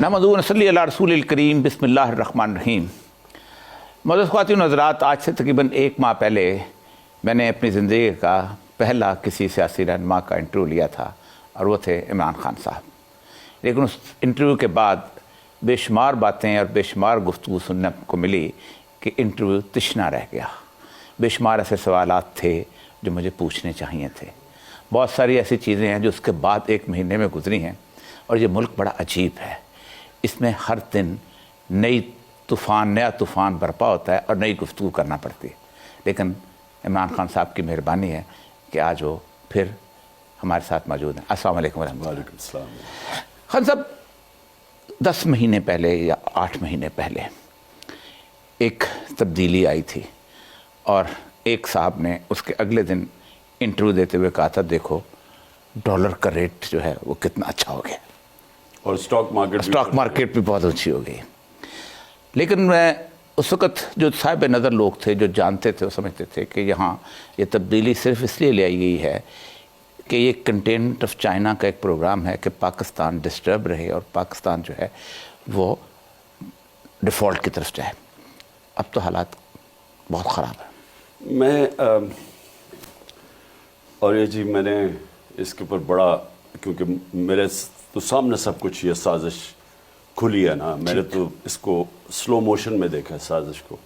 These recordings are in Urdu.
نحمدہ و نصلی علی رسول الکریم بسم اللہ الرحمن الرحیم. معزز خواتین و حضرات، آج سے تقریباً 1 ماہ پہلے میں نے اپنی زندگی کا پہلا کسی سیاسی رہنما کا انٹرویو لیا تھا اور وہ تھے عمران خان صاحب. لیکن اس انٹرویو کے بعد بے شمار باتیں اور بے شمار گفتگو سننے کو ملی کہ انٹرویو تشنا رہ گیا. بے شمار ایسے سوالات تھے جو مجھے پوچھنے چاہیے تھے. بہت ساری ایسی چیزیں ہیں جو اس کے بعد 1 مہینے میں گزری ہیں. اور یہ ملک بڑا عجیب ہے، اس میں ہر دن نیا طوفان برپا ہوتا ہے اور نئی گفتگو کرنا پڑتی ہے. لیکن عمران خان صاحب کی مہربانی ہے کہ آج وہ پھر ہمارے ساتھ موجود ہیں. السلام علیکم ورحمۃ اللہ. وعلیکم السلام. خان صاحب، 10 مہینے پہلے یا 8 مہینے پہلے ایک تبدیلی آئی تھی اور ایک صاحب نے اس کے اگلے دن انٹرویو دیتے ہوئے کہا تھا دیکھو ڈالر کا ریٹ جو ہے وہ کتنا اچھا ہو گیا اور اسٹاک مارکیٹ بھی بہت اونچی ہو گئی. لیکن میں اس وقت جو صاحب نظر لوگ تھے جو جانتے تھے وہ سمجھتے تھے کہ یہاں یہ تبدیلی صرف اس لیے لے آئی گئی ہے کہ یہ کنٹینمنٹ آف چائنا کا ایک پروگرام ہے کہ پاکستان ڈسٹرب رہے اور پاکستان جو ہے وہ ڈیفالٹ کی طرف جائے. اب تو حالات بہت خراب ہیں. میں اور یہ جی میں نے اس کے اوپر بڑا، کیونکہ میرے تو سامنے سب کچھ یہ سازش کھلی ہے نا، میں نے تو اس کو سلو موشن میں دیکھا ہے سازش کو،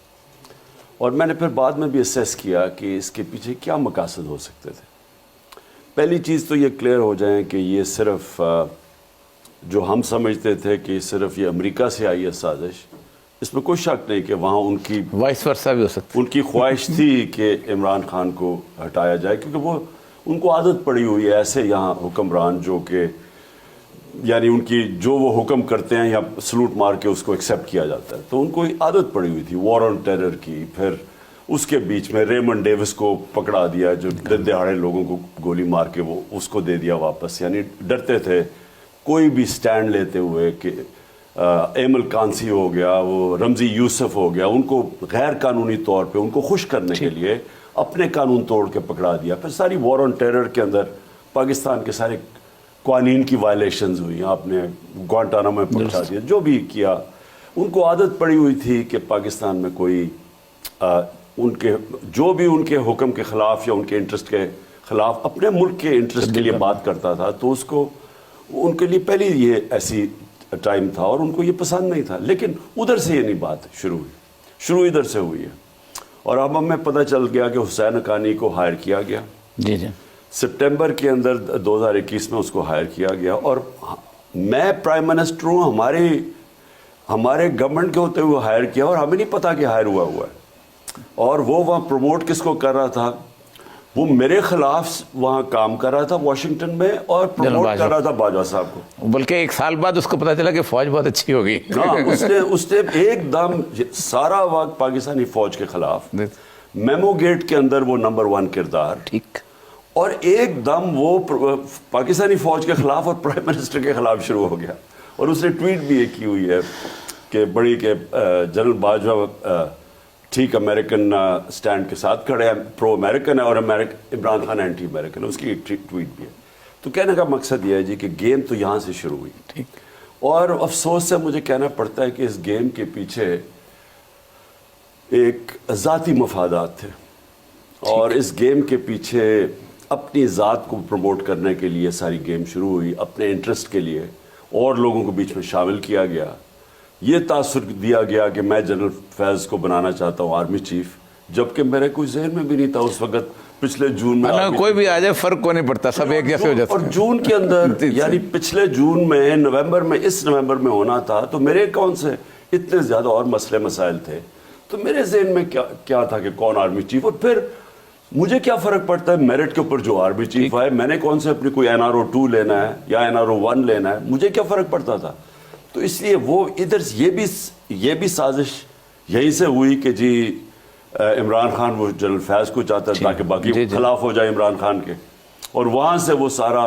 اور میں نے پھر بعد میں بھی اسیس کیا کہ اس کے پیچھے کیا مقاصد ہو سکتے تھے. پہلی چیز تو یہ کلیئر ہو جائیں کہ یہ صرف جو ہم سمجھتے تھے کہ صرف یہ امریکہ سے آئی ہے سازش، اس میں کوئی شک نہیں کہ وہاں ان کی وائس ورثہ بھی ہو سکتا، ان کی خواہش تھی کہ عمران خان کو ہٹایا جائے، کیونکہ وہ ان کو عادت پڑی ہوئی ہے ایسے یہاں حکمران جو کہ یعنی ان کی جو وہ حکم کرتے ہیں یا سلوٹ مار کے اس کو ایکسیپٹ کیا جاتا ہے. تو ان کو عادت پڑی ہوئی تھی وار آن ٹیرر کی. پھر اس کے بیچ میں ریمنڈ ڈیوس کو پکڑا دیا جو دن دہاڑے لوگوں کو گولی مار کے وہ اس کو دے دیا واپس. یعنی ڈرتے تھے کوئی بھی سٹینڈ لیتے ہوئے کہ ایمل کانسی ہو گیا، وہ رمزی یوسف ہو گیا، ان کو غیر قانونی طور پہ ان کو خوش کرنے کے لیے اپنے قانون توڑ کے پکڑا دیا. پھر ساری وار آن ٹیرر کے اندر پاکستان کے سارے قوانین کی وائلیشنز ہوئی، آپ نے گوانٹانامو میں پہنچا دیا. جو بھی کیا ان کو عادت پڑی ہوئی تھی کہ پاکستان میں کوئی ان کے جو بھی ان کے حکم کے خلاف یا ان کے انٹرسٹ کے خلاف اپنے ملک کے انٹرسٹ کے لیے بات کرتا تھا تو اس کو ان کے لیے پہلی یہ ایسی ٹائم تھا اور ان کو یہ پسند نہیں تھا. لیکن ادھر سے یہ نہیں بات شروع ادھر سے ہوئی ہے. اور اب ہمیں پتہ چل گیا کہ حسین حقانی کو ہائر کیا گیا. جی جی سپٹمبر کے اندر 2021 میں اس کو ہائر کیا گیا. اور میں پرائم منسٹر ہوں، ہمارے گورنمنٹ کے ہوتے ہوئے ہائر کیا اور ہمیں نہیں پتا کہ ہائر ہوا ہے. اور وہ وہاں پروموٹ کس کو کر رہا تھا؟ وہ میرے خلاف وہاں کام کر رہا تھا واشنگٹن میں اور پروموٹ کر رہا تھا باجوہ صاحب کو. بلکہ 1 سال بعد اس کو پتا چلا کہ فوج بہت اچھی ہوگی. اس نے ایک دم سارا وقت پاکستانی فوج کے خلاف، میمو گیٹ کے اندر وہ نمبر 1 کردار، ٹھیک، اور ایک دم وہ پاکستانی فوج کے خلاف اور پرائم منسٹر کے خلاف شروع ہو گیا. اور اس نے ٹویٹ بھی یہ کی ہوئی ہے کہ بڑی کہ جنرل باجوہ ٹھیک امریکن سٹینڈ کے ساتھ کھڑے ہیں، پرو امریکن ہے، اور عمران خان اینٹی امریکن ہے. اس کی ایک ٹویٹ بھی ہے. تو کہنے کا مقصد یہ ہے جی کہ گیم تو یہاں سے شروع ہوئی. ٹھیک، اور افسوس سے مجھے کہنا پڑتا ہے کہ اس گیم کے پیچھے ایک ذاتی مفادات تھے اور اس گیم کے پیچھے اپنی ذات کو پروموٹ کرنے کے لیے ساری گیم شروع ہوئی. اپنے انٹرسٹ کے لیے اور لوگوں کو بیچ میں شامل کیا گیا. یہ تاثر دیا گیا کہ میں جنرل فیض کو بنانا چاہتا ہوں آرمی چیف، جبکہ میرے کوئی ذہن میں بھی نہیں تھا اس وقت. پچھلے جون میں کوئی بھی آ جائے فرق کو نہیں پڑتا، سب ایک جیسے ہو جاتا. اور جون کے اندر یعنی پچھلے جون میں نومبر میں اس نومبر میں ہونا تھا تو میرے کون سے اتنے زیادہ اور مسئلے مسائل تھے. تو میرے ذہن میں کیا تھا کہ کون آرمی چیف، اور پھر مجھے کیا فرق پڑتا ہے میرٹ کے اوپر جو آرمی چیف آئے. میں نے کون سے اپنی کوئی NRO 2 لینا ہے یا NRO 1 لینا ہے، مجھے کیا فرق پڑتا تھا. تو اس لیے وہ ادھر یہ بھی سازش یہیں سے ہوئی کہ جی عمران خان وہ جنرل فیض کو چاہتا ہے تاکہ باقی خلاف ہو جائے عمران خان کے، اور وہاں سے وہ سارا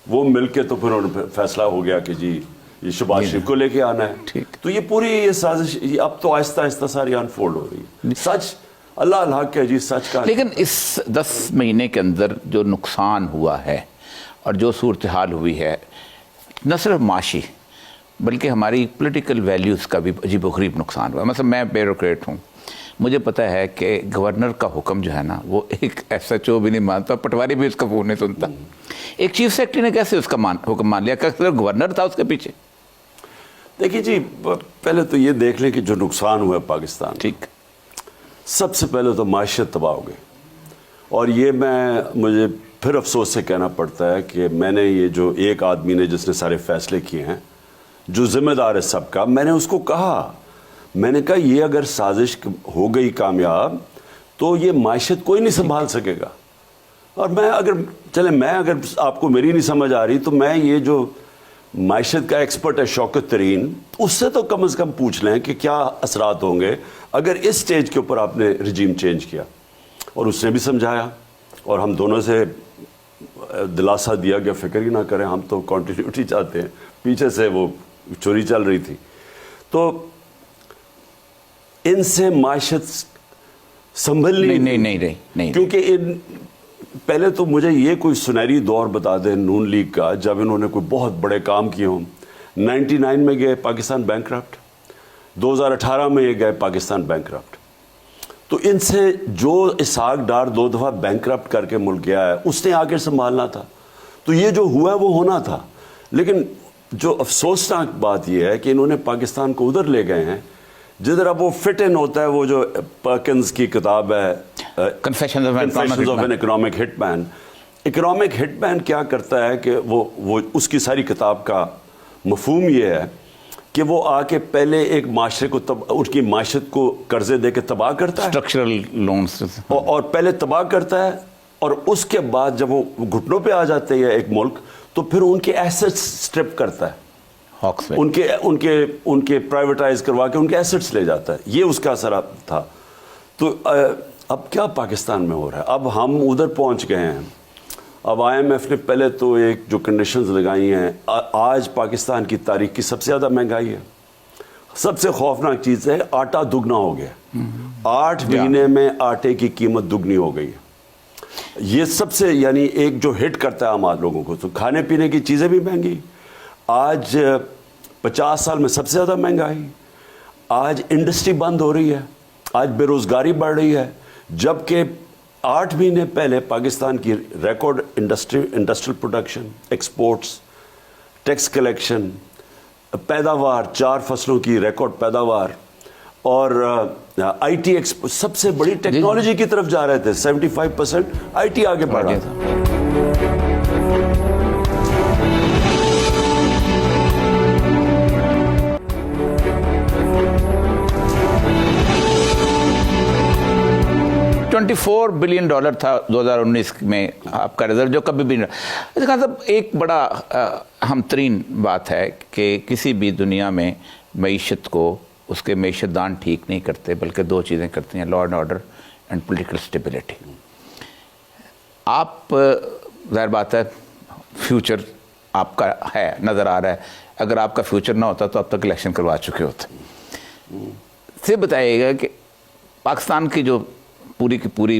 وہ مل کے تو پھر فیصلہ ہو گیا کہ جی یہ شہباز شریف کو لے کے آنا ہے. تو یہ پوری یہ سازش اب تو آہستہ آہستہ ساری انفولڈ ہو رہی ہے. سچ اللہ الحق ہے جی، سچ کا. لیکن اس 10 مہینے کے اندر جو نقصان ہوا ہے اور جو صورتحال ہوئی ہے، نہ صرف معاشی بلکہ ہماری پولیٹیکل ویلیوز کا بھی عجیب و غریب نقصان ہوا. مثلا میں بیوروکریٹ ہوں, مجھے پتہ ہے کہ گورنر کا حکم جو ہے نا وہ ایک ایس ایچ او بھی نہیں مانتا, پٹواری بھی اس کا فون نہیں سنتا. ایک چیف سیکرٹری نے کیسے اس کا حکم مان لیا کہ صرف گورنر تھا اس کے پیچھے؟ دیکھیے جی, پہلے تو یہ دیکھ لیں کہ جو نقصان ہوا پاکستان, ٹھیک, سب سے پہلے تو معیشت تباہ ہو گئی. اور یہ مجھے پھر افسوس سے کہنا پڑتا ہے کہ میں نے یہ جو ایک آدمی نے جس نے سارے فیصلے کیے ہیں, جو ذمہ دار ہے سب کا, میں نے اس کو کہا, میں نے کہا یہ اگر سازش ہو گئی کامیاب تو یہ معیشت کوئی نہیں سنبھال سکے گا. اور میں اگر آپ کو میری نہیں سمجھ آ رہی تو میں یہ جو معیشت کا ایکسپرٹ ہے شوکت ترین, اس سے تو کم از کم پوچھ لیں کہ کیا اثرات ہوں گے اگر اس سٹیج کے اوپر آپ نے رجیم چینج کیا. اور اس نے بھی سمجھایا اور ہم دونوں سے دلاسا دیا کہ فکر ہی نہ کریں, ہم تو کنٹینیوٹی چاہتے ہیں. پیچھے سے وہ چوری چل رہی تھی. تو ان سے معیشت سنبھلنی نہیں, کیونکہ پہلے تو مجھے یہ کوئی سنہری دور بتا دیں نون لیگ کا جب انہوں نے کوئی بہت بڑے کام کیے ہوں. 99 میں گئے پاکستان بینکرپٹ, 2018 میں یہ گئے پاکستان بینکرپٹ. تو ان سے جو اسحاق ڈار 2 دفعہ بینکرپٹ کر کے ملک گیا ہے اس نے آگے سنبھالنا تھا. تو یہ جو ہوا ہے وہ ہونا تھا. لیکن جو افسوسناک بات یہ ہے کہ انہوں نے پاکستان کو ادھر لے گئے ہیں جدھر اب وہ فٹ ان ہوتا ہے. وہ جو پرکنز کی کتاب ہے confessions of an economic hit man, economic hit man کیا کرتا ہے کہ وہ اس کی ساری کتاب کا مفہوم یہ ہے کہ وہ آ کے پہلے ایک معاشرے کو اس کی معیشت کو قرضے دے کے تباہ کرتا ہے, اسٹرکچرل لونز, اور پہلے تباہ کرتا ہے, اور اس کے بعد جب وہ گھٹنوں پہ آ جاتے ہیں ایک ملک تو پھر ان کے ایسٹس سٹرپ کرتا ہے, ان کے پرائیویٹائز کروا کے ان کے ایسٹس لے جاتا ہے. یہ اس کا اثر تھا. تو اب کیا پاکستان میں ہو رہا ہے؟ اب ہم ادھر پہنچ گئے ہیں. اب IMF نے پہلے تو ایک جو کنڈیشنز لگائی ہیں, آج پاکستان کی تاریخ کی سب سے زیادہ مہنگائی ہے. سب سے خوفناک چیز ہے آٹا دگنا ہو گیا. 8 مہینے میں آٹے کی قیمت دگنی ہو گئی ہے. یہ سب سے یعنی ایک جو ہٹ کرتا ہے عام لوگوں کو. تو کھانے پینے کی چیزیں بھی مہنگی, آج 50 سال میں سب سے زیادہ مہنگائی. آج انڈسٹری بند ہو رہی ہے, آج بے روزگاری بڑھ رہی ہے, جبکہ 8 مہینے پہلے پاکستان کی record industrial production, exports, tax collection, پیداوار, 4 فصلوں کی ریکارڈ پیداوار, اور IT سب سے بڑی ٹیکنالوجی کی طرف جا رہے تھے. 75% IT آگے بڑھ رہا تھا. 24 بلین ڈالر تھا 2019 میں آپ کا ریزرو, جو کبھی بھی نہیں. ایک بڑا اہم ترین بات ہے کہ کسی بھی دنیا میں معیشت کو اس کے معیشت دان ٹھیک نہیں کرتے, بلکہ 2 چیزیں کرتے ہیں, law and order and political stability. آپ ظاہر بات ہے فیوچر آپ کا ہے, نظر آ رہا ہے. اگر آپ کا فیوچر نہ ہوتا تو اب تک الیکشن کروا چکے ہوتے. سے بتائیے گا کہ پاکستان کی جو پوری کی پوری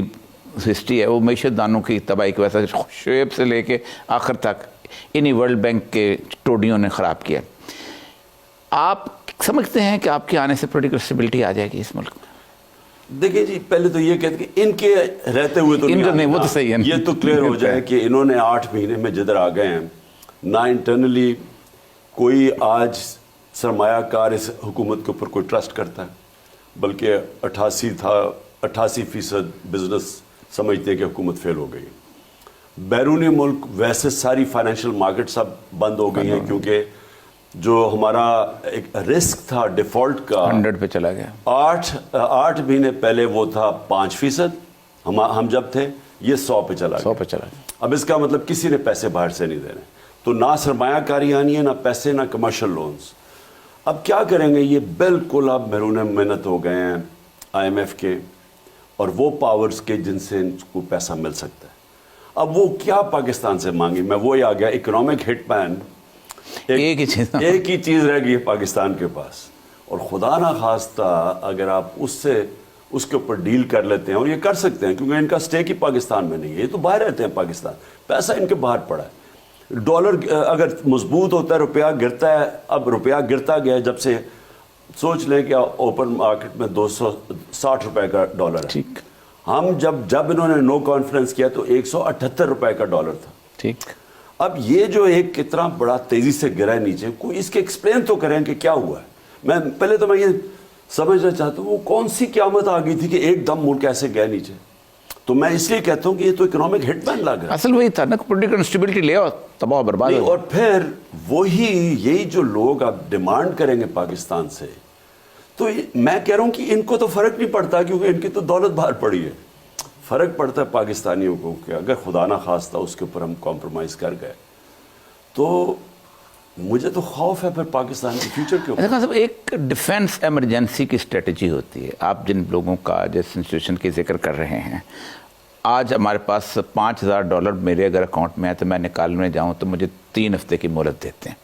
ہسٹری ہے وہ معیشت دانوں کی تباہی کی وجہ سے شعیب سے لے کے آخر تک انہی ورلڈ بینک کے ٹوڈیوں نے خراب کیا. آپ سمجھتے ہیں کہ آپ کے آنے سے پولیٹیکل اسٹیبلٹی آ جائے گی اس ملک میں؟ دیکھیے جی, پہلے تو یہ کہتے کہ ان کے رہتے ہوئے تو نہیں, وہ تو صحیح ہے, یہ تو کلیئر ہو جائے کہ انہوں نے 8 مہینے میں جدھر آ گئے ہیں, نہ انٹرنلی کوئی آج سرمایہ کار اس حکومت کے اوپر کوئی ٹرسٹ کرتا ہے, بلکہ 88% بزنس سمجھتے ہیں کہ حکومت فیل ہو گئی. بیرونی ملک ویسے ساری فائنینشیل مارکیٹ سب بند ہو گئی ہیں, کیونکہ جو ہمارا ایک رسک تھا ڈیفالٹ کا 100 پہ چلا گیا. 8 مہینے پہلے وہ تھا 5%, ہم جب تھے, یہ 100 پہ چلا گیا. اب اس کا مطلب کسی نے پیسے باہر سے نہیں دینے, تو نہ سرمایہ کاری آنی ہے, نہ پیسے, نہ کمرشل لونز. اب کیا کریں گے؟ یہ بالکل اب محرون محنت ہو گئے ہیں IMF کے اور وہ پاورز کے جن سے ان کو پیسہ مل سکتا ہے. اب وہ کیا پاکستان سے مانگی؟ میں وہی آ گیا, اکنامک ہٹ مین ایک ہی چیز رہ گئی ہے پاکستان کے پاس. اور خدا نہ خواستہ اگر آپ اس کے اوپر ڈیل کر لیتے ہیں, اور یہ کر سکتے ہیں کیونکہ ان کا سٹیک ہی پاکستان میں نہیں ہے, یہ تو باہر رہتے ہیں پاکستان, پیسہ ان کے باہر پڑا ہے, ڈالر اگر مضبوط ہوتا ہے روپیہ گرتا ہے. اب روپیہ گرتا گیا جب سے, سوچ لیں کہ اوپن مارکیٹ میں 260 روپے کا ڈالر ہے. ٹھیک. ہم جب انہوں نے نو کانفرنس کیا تو 178 روپے کا ڈالر تھا. ٹھیک. اب یہ جو ایک کتنا بڑا تیزی سے گرا ہے نیچے, کوئی اس کے ایکسپلین تو کریں کہ کیا ہوا ہے. میں پہلے تو میں یہ سمجھنا چاہتا ہوں وہ کون سی قیامت آ گئی تھی کہ ایک دم ملک ایسے گیا نیچے. تو میں اس لیے کہتا ہوں کہ یہ تو اکنامک ہٹ مین لگ رہا ہے. اصل وہی تھا نا, پولیٹیکل انسٹیبلٹی لے آؤ, تباہ برباد. اور پھر وہی یہی جو لوگ اب ڈیمانڈ کریں گے پاکستان سے, تو میں کہہ رہا ہوں کہ ان کو تو فرق نہیں پڑتا کیونکہ ان کی تو دولت باہر پڑی ہے. فرق پڑتا ہے پاکستانیوں کو کہ اگر خدا نہ خواستہ اس کے اوپر ہم کمپرومائز کر گئے تو مجھے تو خوف ہے پھر پاکستان کے فیوچر کے اوپر. صاحب ایک ڈیفنس ایمرجنسی کی اسٹریٹجی ہوتی ہے. آپ جن لوگوں کا جس انسٹیٹیوشن کی ذکر کر رہے ہیں, آج ہمارے پاس $5,000 میرے اگر اکاؤنٹ میں ہے تو میں نکالنے جاؤں تو مجھے 3 ہفتے کی مہلت دیتے ہیں.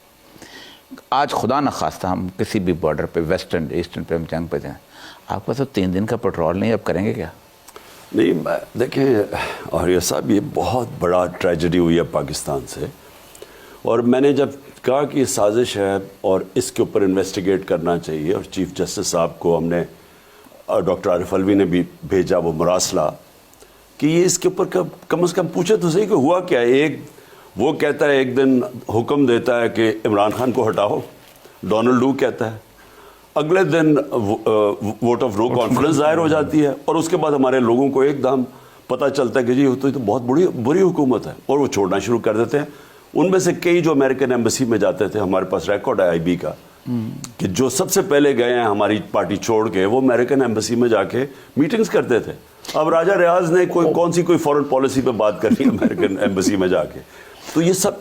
آج خدا نہ خواستہ ہم کسی بھی بارڈر پہ ویسٹرن ایسٹرن پہ ہم جنگ پہ جائیں, آپ کا تو 3 دن کا پیٹرول نہیں, اب کریں گے کیا؟ نہیں دیکھیں آریہ صاحب, یہ بہت بڑا ٹریجڈی ہوئی ہے پاکستان سے, اور میں نے جب کہا کہ یہ سازش ہے اور اس کے اوپر انویسٹیگیٹ کرنا چاہیے, اور چیف جسٹس صاحب کو ہم نے, ڈاکٹر عارف الوی نے بھی بھیجا وہ مراسلہ کہ یہ اس کے اوپر کم از کم پوچھے تو صحیح کہ ہوا کیا ہے. ایک وہ کہتا ہے, ایک دن حکم دیتا ہے کہ عمران خان کو ہٹاؤ, ڈونلڈ لو کہتا ہے, اگلے دن ووٹ آف نو کانفرنس ظاہر ہو جاتی ہے, اور اس کے بعد ہمارے لوگوں کو ایک دم پتہ چلتا ہے کہ جی یہ تو بہت بری حکومت ہے, اور وہ چھوڑنا شروع کر دیتے ہیں. ان میں سے کئی جو امریکن ایمبیسی میں جاتے تھے, ہمارے پاس ریکارڈ ہے IB کا کہ جو سب سے پہلے گئے ہیں ہماری پارٹی چھوڑ کے, وہ امریکن ایمبیسی میں جا کے میٹنگز کرتے تھے. اب راجہ ریاض نے کون سی فورن پالیسی پہ بات کرنی امریکن ایمبیسی میں جا کے. تو یہ سب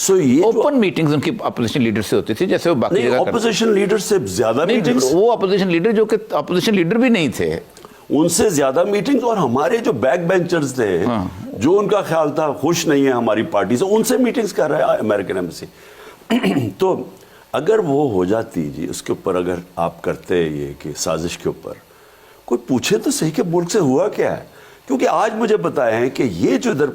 یہ اوپن میٹنگز ان کی اپوزیشن لیڈر سے ہوتی تھی, جیسے وہ باقی جگہ اپوزیشن لیڈر سے زیادہ میٹنگز, وہ اپوزیشن لیڈر جو کہ اپوزیشن لیڈر بھی نہیں تھے, ان سے زیادہ میٹنگز. اور ہمارے جو بیک بینچرز تھے, جو ان کا خیال تھا خوش نہیں ہے ہماری پارٹی سے, ان سے میٹنگز کر رہا ہے امریکن ایمبیسی. تو اگر وہ ہو جاتی جی اس کے اوپر, اگر آپ کرتے یہ کہ سازش کے اوپر کوئی پوچھے تو صحیح کہ ملک سے ہوا کیا ہے. کیونکہ آج مجھے بتایا ہے کہ یہ جو ادھر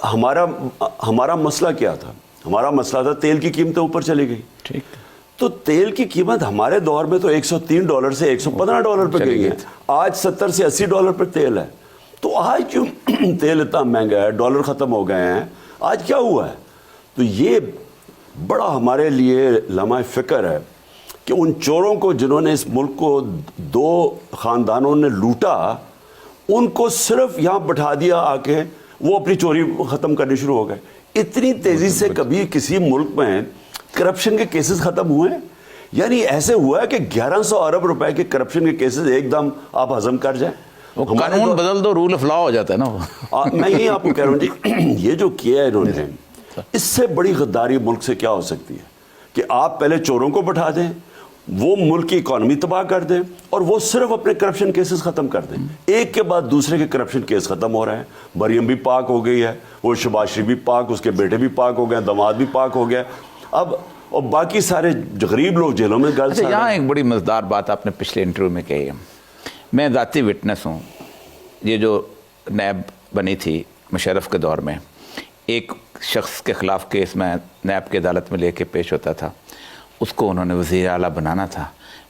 ہمارا مسئلہ کیا تھا, ہمارا مسئلہ تھا تیل کی قیمتیں اوپر چلی گئی. ٹھیک. تو تیل کی قیمت ہمارے دور میں تو $103 سے $115 پہ گئی ہے, آج $70 سے $80 پر تیل ہے. تو آج کیوں تیل اتنا مہنگا ہے, ڈالر ختم ہو گئے ہیں, آج کیا ہوا ہے؟ تو یہ بڑا ہمارے لیے لمحہ فکر ہے کہ ان چوروں کو جنہوں نے اس ملک کو 2 خاندانوں نے لوٹا, ان کو صرف یہاں بٹھا دیا آ کے, وہ اپنی چوری ختم کرنی شروع ہو گئے. اتنی تیزی سے کبھی کسی ملک میں کرپشن کے کیسز ختم ہوئے ہیں؟ یعنی ایسے ہوا ہے کہ 1100 ارب روپے کے کرپشن کے کیسز ایک دم آپ ہضم کر جائیں. قانون بدل دو, رول آف لا ہو جاتا ہے نا. میں یہ آپ کو کہہ رہا ہوں جی, یہ جو کیا ہے انہوں نے, اس سے بڑی غداری ملک سے کیا ہو سکتی ہے کہ آپ پہلے چوروں کو بٹھا دیں, وہ ملک کی اکانومی تباہ کر دیں, اور وہ صرف اپنے کرپشن کیسز ختم کر دیں. ایک کے بعد دوسرے کے کرپشن کیس ختم ہو رہے ہیں. مریم بھی پاک ہو گئی ہے, وہ شباز شریف بھی پاک, اس کے بیٹے بھی پاک ہو گئے, داماد بھی پاک ہو گیا. اب اور باقی سارے غریب لوگ جیلوں میں گل. یہاں ایک بڑی مزیدار بات آپ نے پچھلے انٹرویو میں کہی ہے, میں ذاتی وٹنس ہوں. یہ جو نیب بنی تھی مشرف کے دور میں, ایک شخص کے خلاف کیس میں نیب کی عدالت میں لے کے پیش ہوتا تھا, اس کو انہوں نے وزیر اعلیٰ بنانا تھا.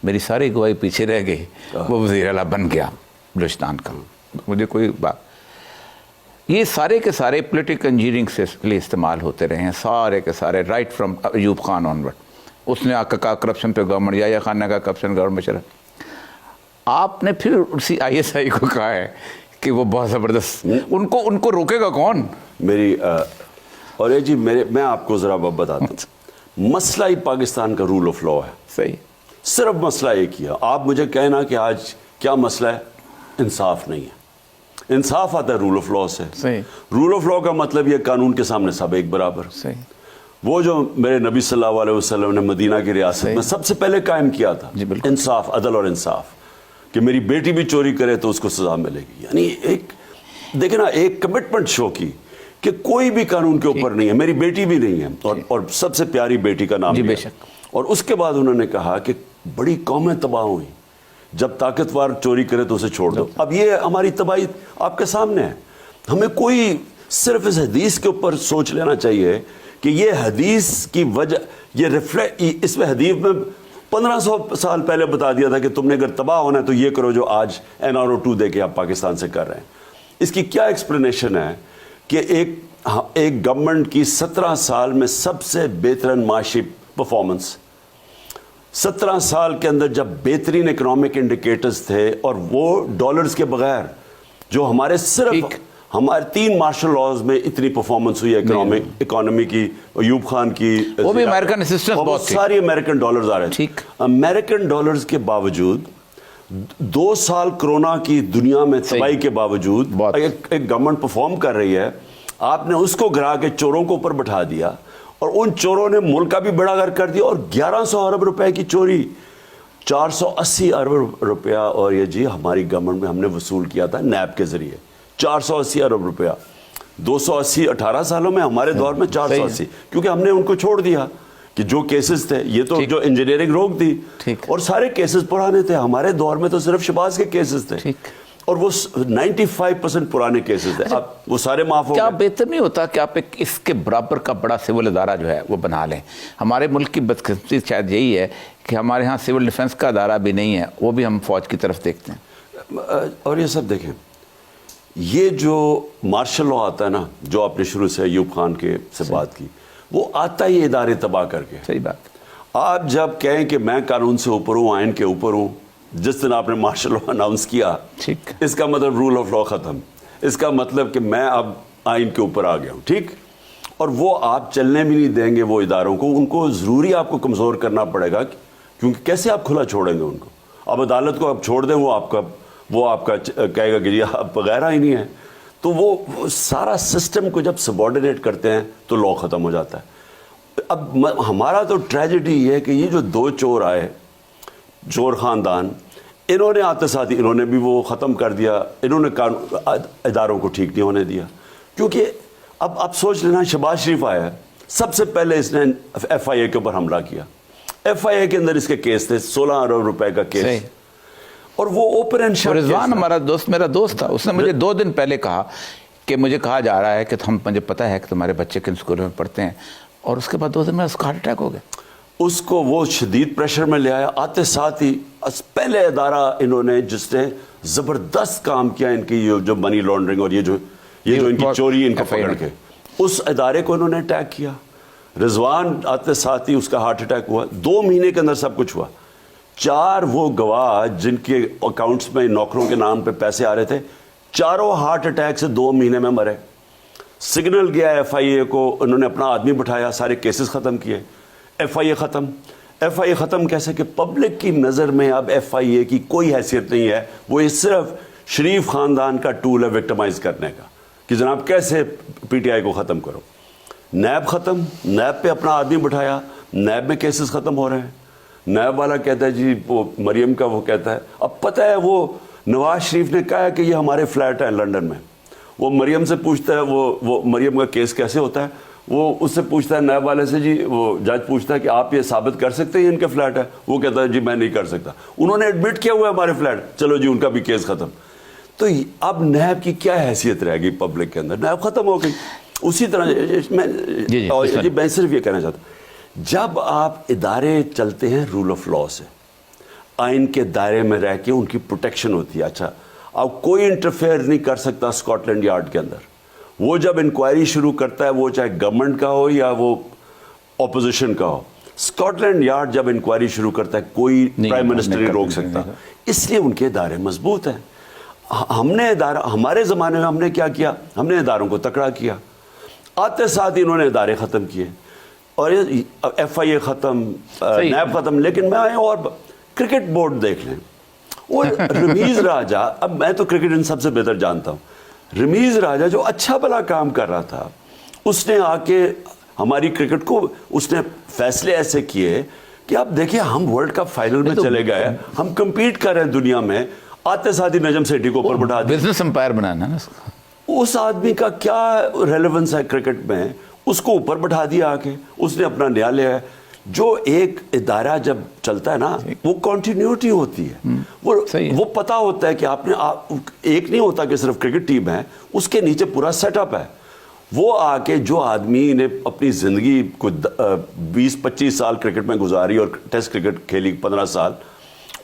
میری ساری گواہی پیچھے رہ گئی, وہ وزیر اعلیٰ بن گیا بلوچستان کا. مجھے کوئی بات, یہ سارے کے سارے پولیٹیکل انجینئرنگ سے لیے استعمال ہوتے رہے ہیں, سارے کے سارے, right from Ayub Khan onward. اس نے آ کے کہا کرپشن پہ گورنمنٹ, یا خان نے کہا کرپشن گورنمنٹ چلا. آپ نے پھر اسی ISI کو کہا ہے کہ وہ بہت زبردست, ان کو روکے گا کون؟ میری اور یہ جی میں آپ کو ذرا بتاتا ہوں, مسئلہ ہی پاکستان کا رول آف لا ہے. صحیح. صرف مسئلہ ایک ہی ہے. آپ مجھے کہنا کہ آج کیا مسئلہ ہے, انصاف نہیں ہے. انصاف آتا ہے رول آف لا سے. صحیح. رول آف لا کا مطلب یہ قانون کے سامنے سب ایک برابر. صحیح. وہ جو میرے نبی صلی اللہ علیہ وسلم نے مدینہ کی ریاست میں سب سے پہلے قائم کیا تھا, انصاف, عدل اور انصاف, کہ میری بیٹی بھی چوری کرے تو اس کو سزا ملے گی. یعنی ایک دیکھیں نا, ایک کمٹمنٹ شو کی کہ کوئی بھی قانون کے اوپر نہیں ہے, میری بیٹی بھی نہیں ہے, اور سب سے پیاری بیٹی کا نام بے شک. اور اس کے بعد انہوں نے کہا کہ بڑی قومیں تباہ ہوئی, جب طاقتور چوری کرے تو اسے چھوڑ دو. اب یہ ہماری تباہی آپ کے سامنے ہے. ہمیں کوئی صرف اس حدیث کے اوپر سوچ لینا چاہیے کہ یہ حدیث کی وجہ یہ اس میں حدیث میں 1500 سال پہلے بتا دیا تھا کہ تم نے اگر تباہ ہونا ہے تو یہ کرو جو آج NRO2 دے کے آپ پاکستان سے کر رہے ہیں. اس کی کیا ایکسپلینیشن ہے کہ ایک گورنمنٹ کی 17 سال میں سب سے بہترین معاشی پرفارمنس، 17 سال کے اندر جب بہترین اکنامک انڈیکیٹرز تھے، اور وہ ڈالرز کے بغیر جو ہمارے صرف ہمارے 3 مارشل لاز میں اتنی پرفارمنس ہوئی ہے اکانومی کی، ایوب خان کی، وہ بھی امریکن اسسٹنس بہت تھی، ساری امریکن ڈالرز آ رہے تھے. امریکن ڈالرز کے باوجود 2 سال کرونا کی دنیا میں تباہی کے باوجود ایک گورنمنٹ پرفارم کر رہی ہے. آپ نے اس کو گرا کے چوروں کو اوپر بٹھا دیا، اور ان چوروں نے ملک کا بھی بڑا گھر کر دیا، اور 1100 ارب روپے کی چوری، 480 ارب روپیہ، اور یہ جی ہماری گورنمنٹ میں ہم نے وصول کیا تھا نیب کے ذریعے 480 ارب روپیہ. 280 18 سالوں میں، ہمارے دور میں 480، کیونکہ ہم نے ان کو چھوڑ دیا کہ جو کیسز تھے، یہ تو جو انجینئرنگ روک دی، اور سارے کیسز پرانے تھے. ہمارے دور میں تو صرف شہباز کے کیسز تھے، اور وہ 95% پرانے کیسز تھے. اب وہ سارے معاف ہو گئے. کیا بہتر نہیں ہوتا کہ آپ ایک اس کے برابر کا بڑا سول ادارہ جو ہے وہ بنا لیں؟ ہمارے ملک کی بدقسمتی شاید یہی ہے کہ ہمارے ہاں سول ڈیفنس کا ادارہ بھی نہیں ہے، وہ بھی ہم فوج کی طرف دیکھتے ہیں. اور یہ سب دیکھیں، یہ جو مارشل لاء آتا ہے نا، جو آپ نے شروع سے ایوب خان کے سے بات کی، وہ آتا ہی ادارے تباہ کر کے. صحیح بات. آپ جب کہیں کہ میں قانون سے اوپر ہوں، آئین کے اوپر ہوں، جس دن آپ نے مارشل لاء اناؤنس کیا، اس کا مطلب رول آف لاء ختم، اس کا مطلب کہ میں اب آئین کے اوپر آ گیا ہوں. ٹھیک، اور وہ آپ چلنے بھی نہیں دیں گے وہ اداروں کو. ان کو ضروری آپ کو کمزور کرنا پڑے گا، کیونکہ کیسے آپ کھلا چھوڑیں گے ان کو؟ اب عدالت کو آپ چھوڑ دیں، وہ آپ کا کہے گا کہ جی آپ وغیرہ ہی نہیں ہے. تو وہ سارا سسٹم کو جب سبارڈینیٹ کرتے ہیں تو لاء ختم ہو جاتا ہے. اب ہمارا تو ٹریجڈی یہ ہے کہ یہ جو 2 چور آئے، چور خاندان، انہوں نے آتے ساتھ ہی انہوں نے بھی وہ ختم کر دیا. انہوں نے اداروں کو ٹھیک نہیں ہونے دیا. کیونکہ اب آپ سوچ لینا، شہباز شریف آیا، سب سے پہلے اس نے FIA کے اوپر حملہ کیا. FIA کے اندر اس کے کیس تھے 16 ارب روپے کا کیس، اور وہ اوپن اینڈ شٹ. رضوان ہمارا دوست، میرا دوست تھا، اس نے مجھے 2 دن پہلے کہا کہ مجھے کہا جا رہا ہے کہ مجھے پتہ ہے کہ تمہارے بچے کن اسکولوں میں پڑھتے ہیں، اور اس کے بعد 2 دن میں اس کا ہارٹ اٹیک ہو گیا. اس کو وہ شدید پریشر میں لے آیا. آتے ساتھ ہی پہلے ادارہ انہوں نے جس نے زبردست کام کیا ان کی جو منی لانڈرنگ اور یہ جو ان کی چوری ان کو پکڑ کے، اس ادارے کو انہوں نے اٹیک کیا. رضوان آتے ساتھ ہی اس کا ہارٹ اٹیک ہوا. 2 مہینے کے اندر سب کچھ ہوا. 4 وہ گواہ جن کے اکاؤنٹس میں نوکروں کے نام پہ پیسے آ رہے تھے، چاروں ہارٹ اٹیک سے 2 مہینے میں مرے. سگنل گیا FIA کو، انہوں نے اپنا آدمی بٹھایا، سارے کیسز ختم کیے. FIA ختم. FIA ختم کیسے کہ پبلک کی نظر میں اب FIA کی کوئی حیثیت نہیں ہے. وہ یہ صرف شریف خاندان کا ٹول ہے وکٹمائز کرنے کا، کہ جناب کیسے PTI کو ختم کرو. نیب ختم. نیب پہ اپنا آدمی بٹھایا، نیب میں کیسز ختم ہو رہے ہیں. نیب والا کہتا ہے جی وہ مریم کا، وہ کہتا ہے اب پتہ ہے وہ نواز شریف نے کہا ہے کہ یہ ہمارے فلیٹ ہیں لنڈن میں. وہ مریم سے پوچھتا ہے وہ مریم کا کیس کیسے ہوتا ہے، وہ اس سے پوچھتا ہے نیب والے سے، جی وہ جج پوچھتا ہے کہ آپ یہ ثابت کر سکتے ہیں ان کے فلیٹ ہے؟ وہ کہتا ہے جی میں نہیں کر سکتا. انہوں نے ایڈمٹ کیا ہوا ہے ہمارے فلیٹ، چلو جی ان کا بھی کیس ختم. تو اب نیب کی کیا حیثیت رہے گی پبلک کے اندر؟ نیب ختم ہو گئی. اسی طرح میں صرف یہ کہنا چاہتا ہوں، جب آپ ادارے چلتے ہیں رول آف لاء سے، آئین کے دائرے میں رہ کے ان کی پروٹیکشن ہوتی ہے. اچھا، اب کوئی انٹرفیئر نہیں کر سکتا اسکاٹ لینڈ یارڈ کے اندر. وہ جب انکوائری شروع کرتا ہے، وہ چاہے گورنمنٹ کا ہو یا وہ اپوزیشن کا ہو، اسکاٹ لینڈ یارڈ جب انکوائری شروع کرتا ہے کوئی پرائم منسٹر نہیں روک سکتا. اس لیے ان کے ادارے مضبوط ہیں. ہم نے ہمارے زمانے میں ہم نے کیا کیا؟ ہم نے اداروں کو تکڑا کیا. آتے ساتھ انہوں نے ادارے ختم کیے، اور FIA ختم، نیب ختم. لیکن میں اور کرکٹ بورڈ دیکھ لیں، وہ رمیز راجہ، اب میں تو کرکٹ ان سب سے بہتر جانتا ہوں، رمیز راجہ جو اچھا بھلا کام کر رہا تھا، اس نے آ کے ہماری کرکٹ کو اس نے فیصلے ایسے کیے کہ آپ دیکھیں ہم ورلڈ کپ فائنل میں چلے گئے، ہم کمپیٹ کر رہے ہیں دنیا میں. آتے ساتھ ہی نجم سیٹھی کو اوپر بٹھا دیا. بزنس امپائر بنانا نا. اس آدمی کا کیا ریلیونس ہے کرکٹ میں؟ اس کو اوپر بٹھا دیا آ کے. اس نے اپنا نیا لیا ہے. جو ایک ادارہ جب چلتا ہے نا، وہ کنٹینیوٹی ہوتی ہے. وہ پتا ہوتا ہے کہ آپ نے ایک نہیں ہوتا کہ صرف کرکٹ ٹیم ہے، اس کے نیچے پورا سیٹ اپ ہے. وہ آ کے جو آدمی نے اپنی زندگی کو 20-25 سال کرکٹ میں گزاری اور ٹیسٹ کرکٹ کھیلی 15 سال،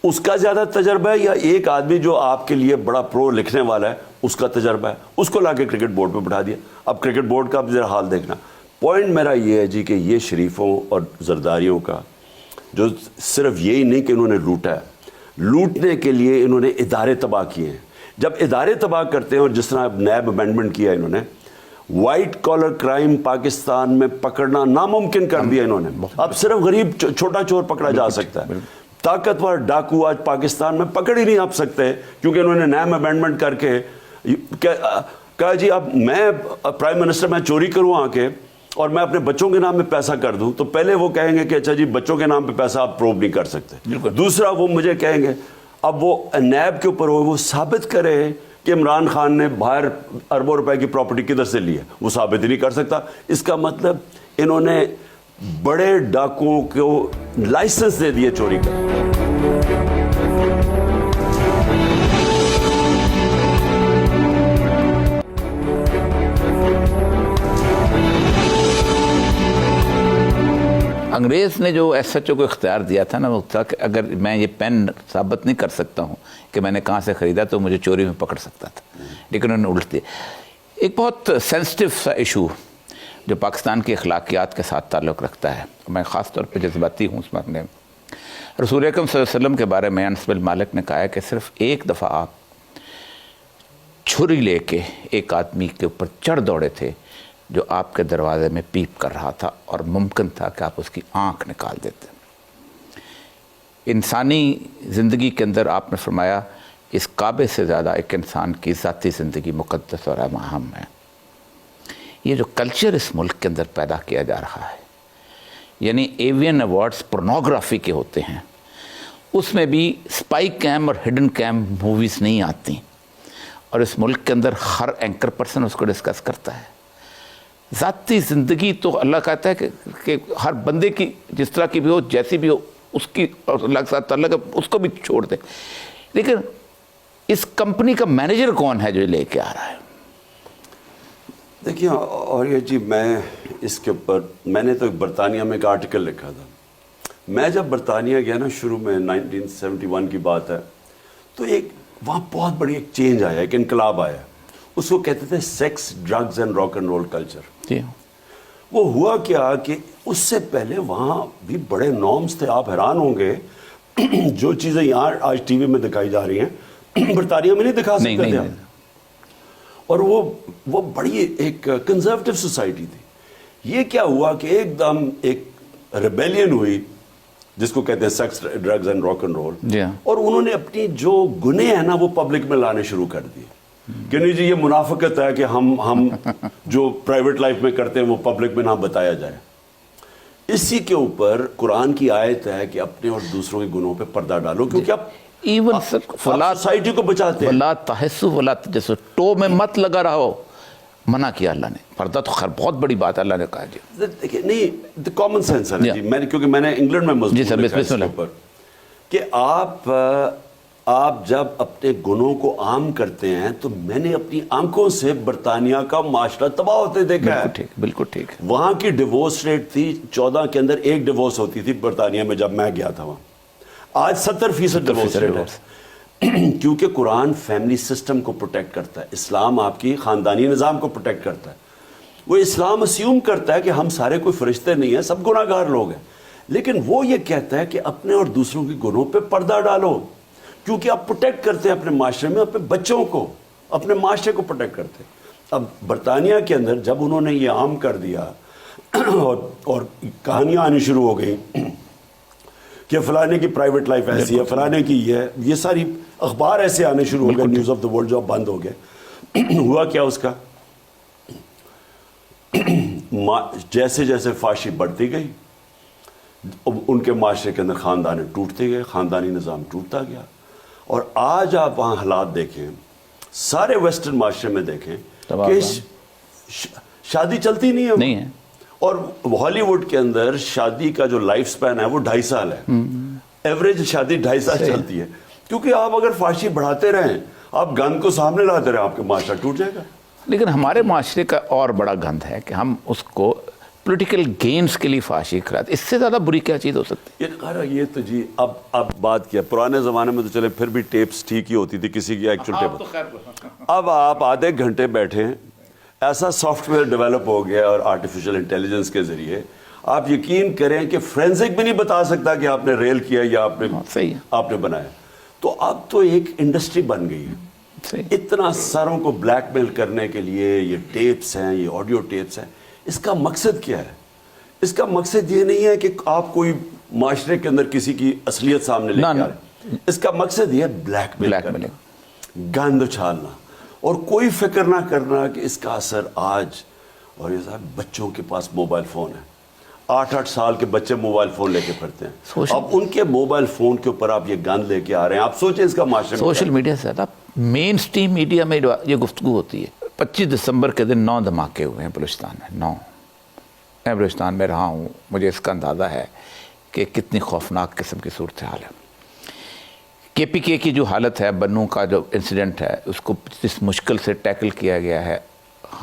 اس کا زیادہ تجربہ ہے، یا ایک آدمی جو آپ کے لیے بڑا پرو لکھنے والا ہے اس کا تجربہ ہے، اس کو لا کے کرکٹ بورڈ پہ بٹھا دیا. اب کرکٹ بورڈ کا اب ذرا حال دیکھنا. پوائنٹ میرا یہ ہے جی کہ یہ شریفوں اور زرداریوں کا جو صرف یہی نہیں کہ انہوں نے لوٹا ہے، لوٹنے کے لیے انہوں نے ادارے تباہ کیے ہیں. جب ادارے تباہ کرتے ہیں، اور جس طرح نیب امینڈمنٹ کیا انہوں نے، وائٹ کالر کرائم پاکستان میں پکڑنا ناممکن کر دیا انہوں نے. اب صرف غریب چھوٹا چور پکڑا جا سکتا ہے، طاقتور ڈاکو آج پاکستان میں پکڑ ہی نہیں آپ سکتے، کیونکہ انہوں نے نیب امینڈمنٹ کر کے کہا جی اب میں پرائم منسٹر میں چوری کروں آ کے اور میں اپنے بچوں کے نام پہ پیسہ کر دوں، تو پہلے وہ کہیں گے کہ اچھا جی بچوں کے نام پہ پیسہ آپ پروو نہیں کر سکتے. دوسرا وہ مجھے کہیں گے اب وہ نیب کے اوپر وہ ثابت کرے کہ عمران خان نے باہر اربوں روپے کی پراپرٹی کدھر سے لی ہے، وہ ثابت ہی نہیں کر سکتا. اس کا مطلب انہوں نے بڑے ڈاکوؤں کو لائسنس دے دیے چوری کا. انگریز نے جو ایس ایچ او کو اختیار دیا تھا نا، وہ تھا کہ اگر میں یہ پین ثابت نہیں کر سکتا ہوں کہ میں نے کہاں سے خریدا تو مجھے چوری میں پکڑ سکتا تھا، لیکن انہوں نے الٹ دیا. ایک بہت سینسٹیو سا ایشو جو پاکستان کی اخلاقیات کے ساتھ تعلق رکھتا ہے، میں خاص طور پہ جذباتی ہوں اس معاملے میں. رسول اکرم صلی اللہ علیہ وسلم کے بارے میں انس بن مالک نے کہا ہے کہ صرف ایک دفعہ آپ چھری لے کے ایک آدمی کے اوپر چڑھ دوڑے تھے جو آپ کے دروازے میں پیپ کر رہا تھا، اور ممکن تھا کہ آپ اس کی آنکھ نکال دیتے. انسانی زندگی کے اندر آپ نے فرمایا اس کعبے سے زیادہ ایک انسان کی ذاتی زندگی مقدس اور اہم ہے. یہ جو کلچر اس ملک کے اندر پیدا کیا جا رہا ہے، یعنی ایوین ایوارڈز پورنوگرافی کے ہوتے ہیں، اس میں بھی سپائی کیم اور ہڈن کیم موویز نہیں آتی، اور اس ملک کے اندر ہر اینکر پرسن اس کو ڈسکس کرتا ہے. ذاتی زندگی تو اللہ کہتا ہے کہ ہر بندے کی جس طرح کی بھی ہو، جیسی بھی ہو، اس کی اور اللہ کے ساتھ تعلق ہے اس کو بھی چھوڑ دے. لیکن اس کمپنی کا مینیجر کون ہے جو لے کے آ رہا ہے؟ دیکھیے اور یہ جی میں اس کے اوپر میں نے تو برطانیہ میں ایک آرٹیکل لکھا تھا. میں جب برطانیہ گیا نا شروع میں 1971 کی بات ہے، تو ایک وہاں بہت بڑی ایک چینج آیا، ایک انقلاب آیا. اس کو کہتے تھے sex, drugs and rock and roll culture. وہ ہوا کیا کہ اس سے پہلے وہاں بھی بڑے نارمز تھے. آپ حیران ہوں گے جو چیزیں یہاں آج ٹی وی میں دکھائی جا رہی ہیں برطانیہ میں نہیں دکھا سکتے تھے. اور وہ بڑی ایک کنزرویٹو سوسائٹی تھی. یہ کیا ہوا کہ ایک دم ایک ریبیلین ہوئی جس کو کہتے ہیں sex, drugs and rock and roll, اور انہوں نے اپنی جو گناہ ہیں نا وہ پبلک میں لانے شروع کر دیے کہ نہیں جی یہ منافقت ہے کہ ہم جو پرائیویٹ لائف میں کرتے ہیں وہ پبلک میں نہ بتایا جائے. اسی کے اوپر قرآن کی آیت ہے کہ اپنے اور دوسروں کے گناہوں پہ پردہ ڈالو، کیونکہ ایون سوسائٹی کو بچاتے ہیں. ولا تحسوا ولا تجسسوا، ٹو میں مت لگا رہو، منع کیا اللہ نے. پردہ تو خیر بہت بڑی بات اللہ نے کہا جی. دیکھیے نہیں کامن سینس ہے جی. میں کیونکہ میں نے انگلینڈ میں مضمون لکھا اس کے اوپر کہ آپ جب اپنے گناہوں کو عام کرتے ہیں، تو میں نے اپنی آنکھوں سے برطانیہ کا معاشرہ تباہ ہوتے دیکھا ہے. بالکل ٹھیک. وہاں کی ڈیورس ریٹ تھی 14 کے اندر ایک ڈیورس ہوتی تھی برطانیہ میں جب میں گیا تھا وہاں. آج 70% ڈیورس ریٹ ہے، کیونکہ قرآن فیملی سسٹم کو پروٹیکٹ کرتا ہے. اسلام آپ کی خاندانی نظام کو پروٹیکٹ کرتا ہے. وہ اسلام اسیوم کرتا ہے کہ ہم سارے کوئی فرشتے نہیں ہیں، سب گناہ گار لوگ ہیں. لیکن وہ یہ کہتا ہے کہ اپنے اور دوسروں کے گناہوں پہ پردہ ڈالو، کیونکہ آپ پروٹیکٹ کرتے ہیں اپنے معاشرے میں، اپنے بچوں کو، اپنے معاشرے کو پروٹیکٹ کرتے ہیں. اب برطانیہ کے اندر جب انہوں نے یہ عام کر دیا اور کہانیاں آنی شروع ہو گئیں کہ فلانے کی پرائیویٹ لائف ایسی ہے، فلانے کی یہ ساری اخبار ایسے آنے شروع ہو گئے، نیوز آف دا ورلڈ جو اب بند ہو گئے. ہوا کیا اس کا، جیسے جیسے فحاشی بڑھتی گئی ان کے معاشرے کے اندر خاندان ٹوٹتے گئے، خاندانی نظام ٹوٹتا گیا. اور آج آپ وہاں حالات دیکھیں، سارے ویسٹرن معاشرے میں دیکھیں کہ شادی چلتی نہیں ہے. اور ہالی ووڈ کے اندر شادی کا جو لائف سپین ہے وہ 2.5 سال ہے. ایوریج شادی 2.5 سال چلتی ہے. کیونکہ آپ اگر فحاشی بڑھاتے رہیں، آپ گند کو سامنے لاتے رہیں، آپ کا معاشرہ ٹوٹ جائے گا. لیکن ہمارے معاشرے کا اور بڑا گند ہے کہ ہم اس کو پولیٹیکل گینز کے لیے فحاشی کراتے، اس سے زیادہ بری کیا چیز ہو سکتی ہے؟ یہ تو جی اب بات کیا، پرانے زمانے میں تو چلے پھر بھی ٹیپس ٹھیک ہی ہوتی تھی کسی کی ایکچوئل ٹیپ، اب آپ آدھے گھنٹے بیٹھے ہیں، ایسا سافٹ ویئر ڈیولپ ہو گیا اور آرٹیفیشل انٹیلیجنس کے ذریعے آپ یقین کریں کہ فرینزک بھی نہیں بتا سکتا کہ آپ نے ریل کیا یا آپ نے بنایا. تو اب تو ایک انڈسٹری بن گئی ہے، اتنا سروں کو بلیک میل کرنے کے لیے یہ ٹیپس ہیں، یہ آڈیو ٹیپس ہیں. اس کا مقصد کیا ہے؟ اس کا مقصد یہ نہیں ہے کہ آپ کوئی معاشرے کے اندر کسی کی اصلیت سامنے لے کے آ رہے ہیں. اس کا مقصد یہ بلیک میل کرنا، گند اچھالنا، اور کوئی فکر نہ کرنا کہ اس کا اثر آج. اور یہ صاحب بچوں کے پاس موبائل فون ہے، 8 سال کے بچے موبائل فون لے کے پڑھتے ہیں. اب ان کے موبائل فون کے اوپر آپ یہ گند لے کے آ رہے ہیں. آپ سوچیں اس کا معاشرے میں سوشل میڈیا سے زیادہ مین سٹریم میڈیا میں یہ گفتگو ہوتی ہے. 25 دسمبر کے دن 9 دھماکے ہوئے ہیں بلوچستان میں. 9 میں بلوچستان میں رہا ہوں، مجھے اس کا اندازہ ہے کہ کتنی خوفناک قسم کی صورتحال ہے. کے پی کے کی جو حالت ہے، بنوں کا جو انسیڈنٹ ہے، اس کو جس مشکل سے ٹیکل کیا گیا ہے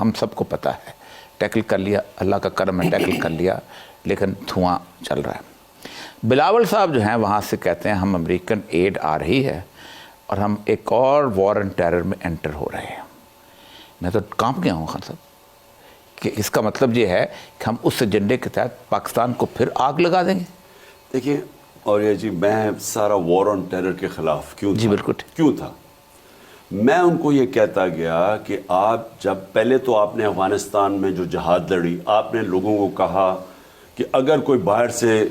ہم سب کو پتہ ہے. ٹیکل کر لیا، اللہ کا کرم ہے، ٹیکل کر لیا، لیکن دھواں چل رہا ہے. بلاول صاحب جو ہیں وہاں سے کہتے ہیں ہم امریکن ایڈ آ رہی ہے اور ہم ایک اور وار اینڈ ٹیرر میں انٹر ہو رہے ہیں. میں تو کانپ گیا ہوں خان صاحب کہ اس کا مطلب یہ ہے کہ ہم اس ایجنڈے کے تحت پاکستان کو پھر آگ لگا دیں گے. دیکھیے اور یہ جی میں سارا وار آن ٹیرر کے خلاف کیوں تھا؟ میں ان کو یہ کہتا گیا کہ آپ جب پہلے تو آپ نے افغانستان میں جو جہاد لڑی، آپ نے لوگوں کو کہا کہ اگر کوئی باہر سے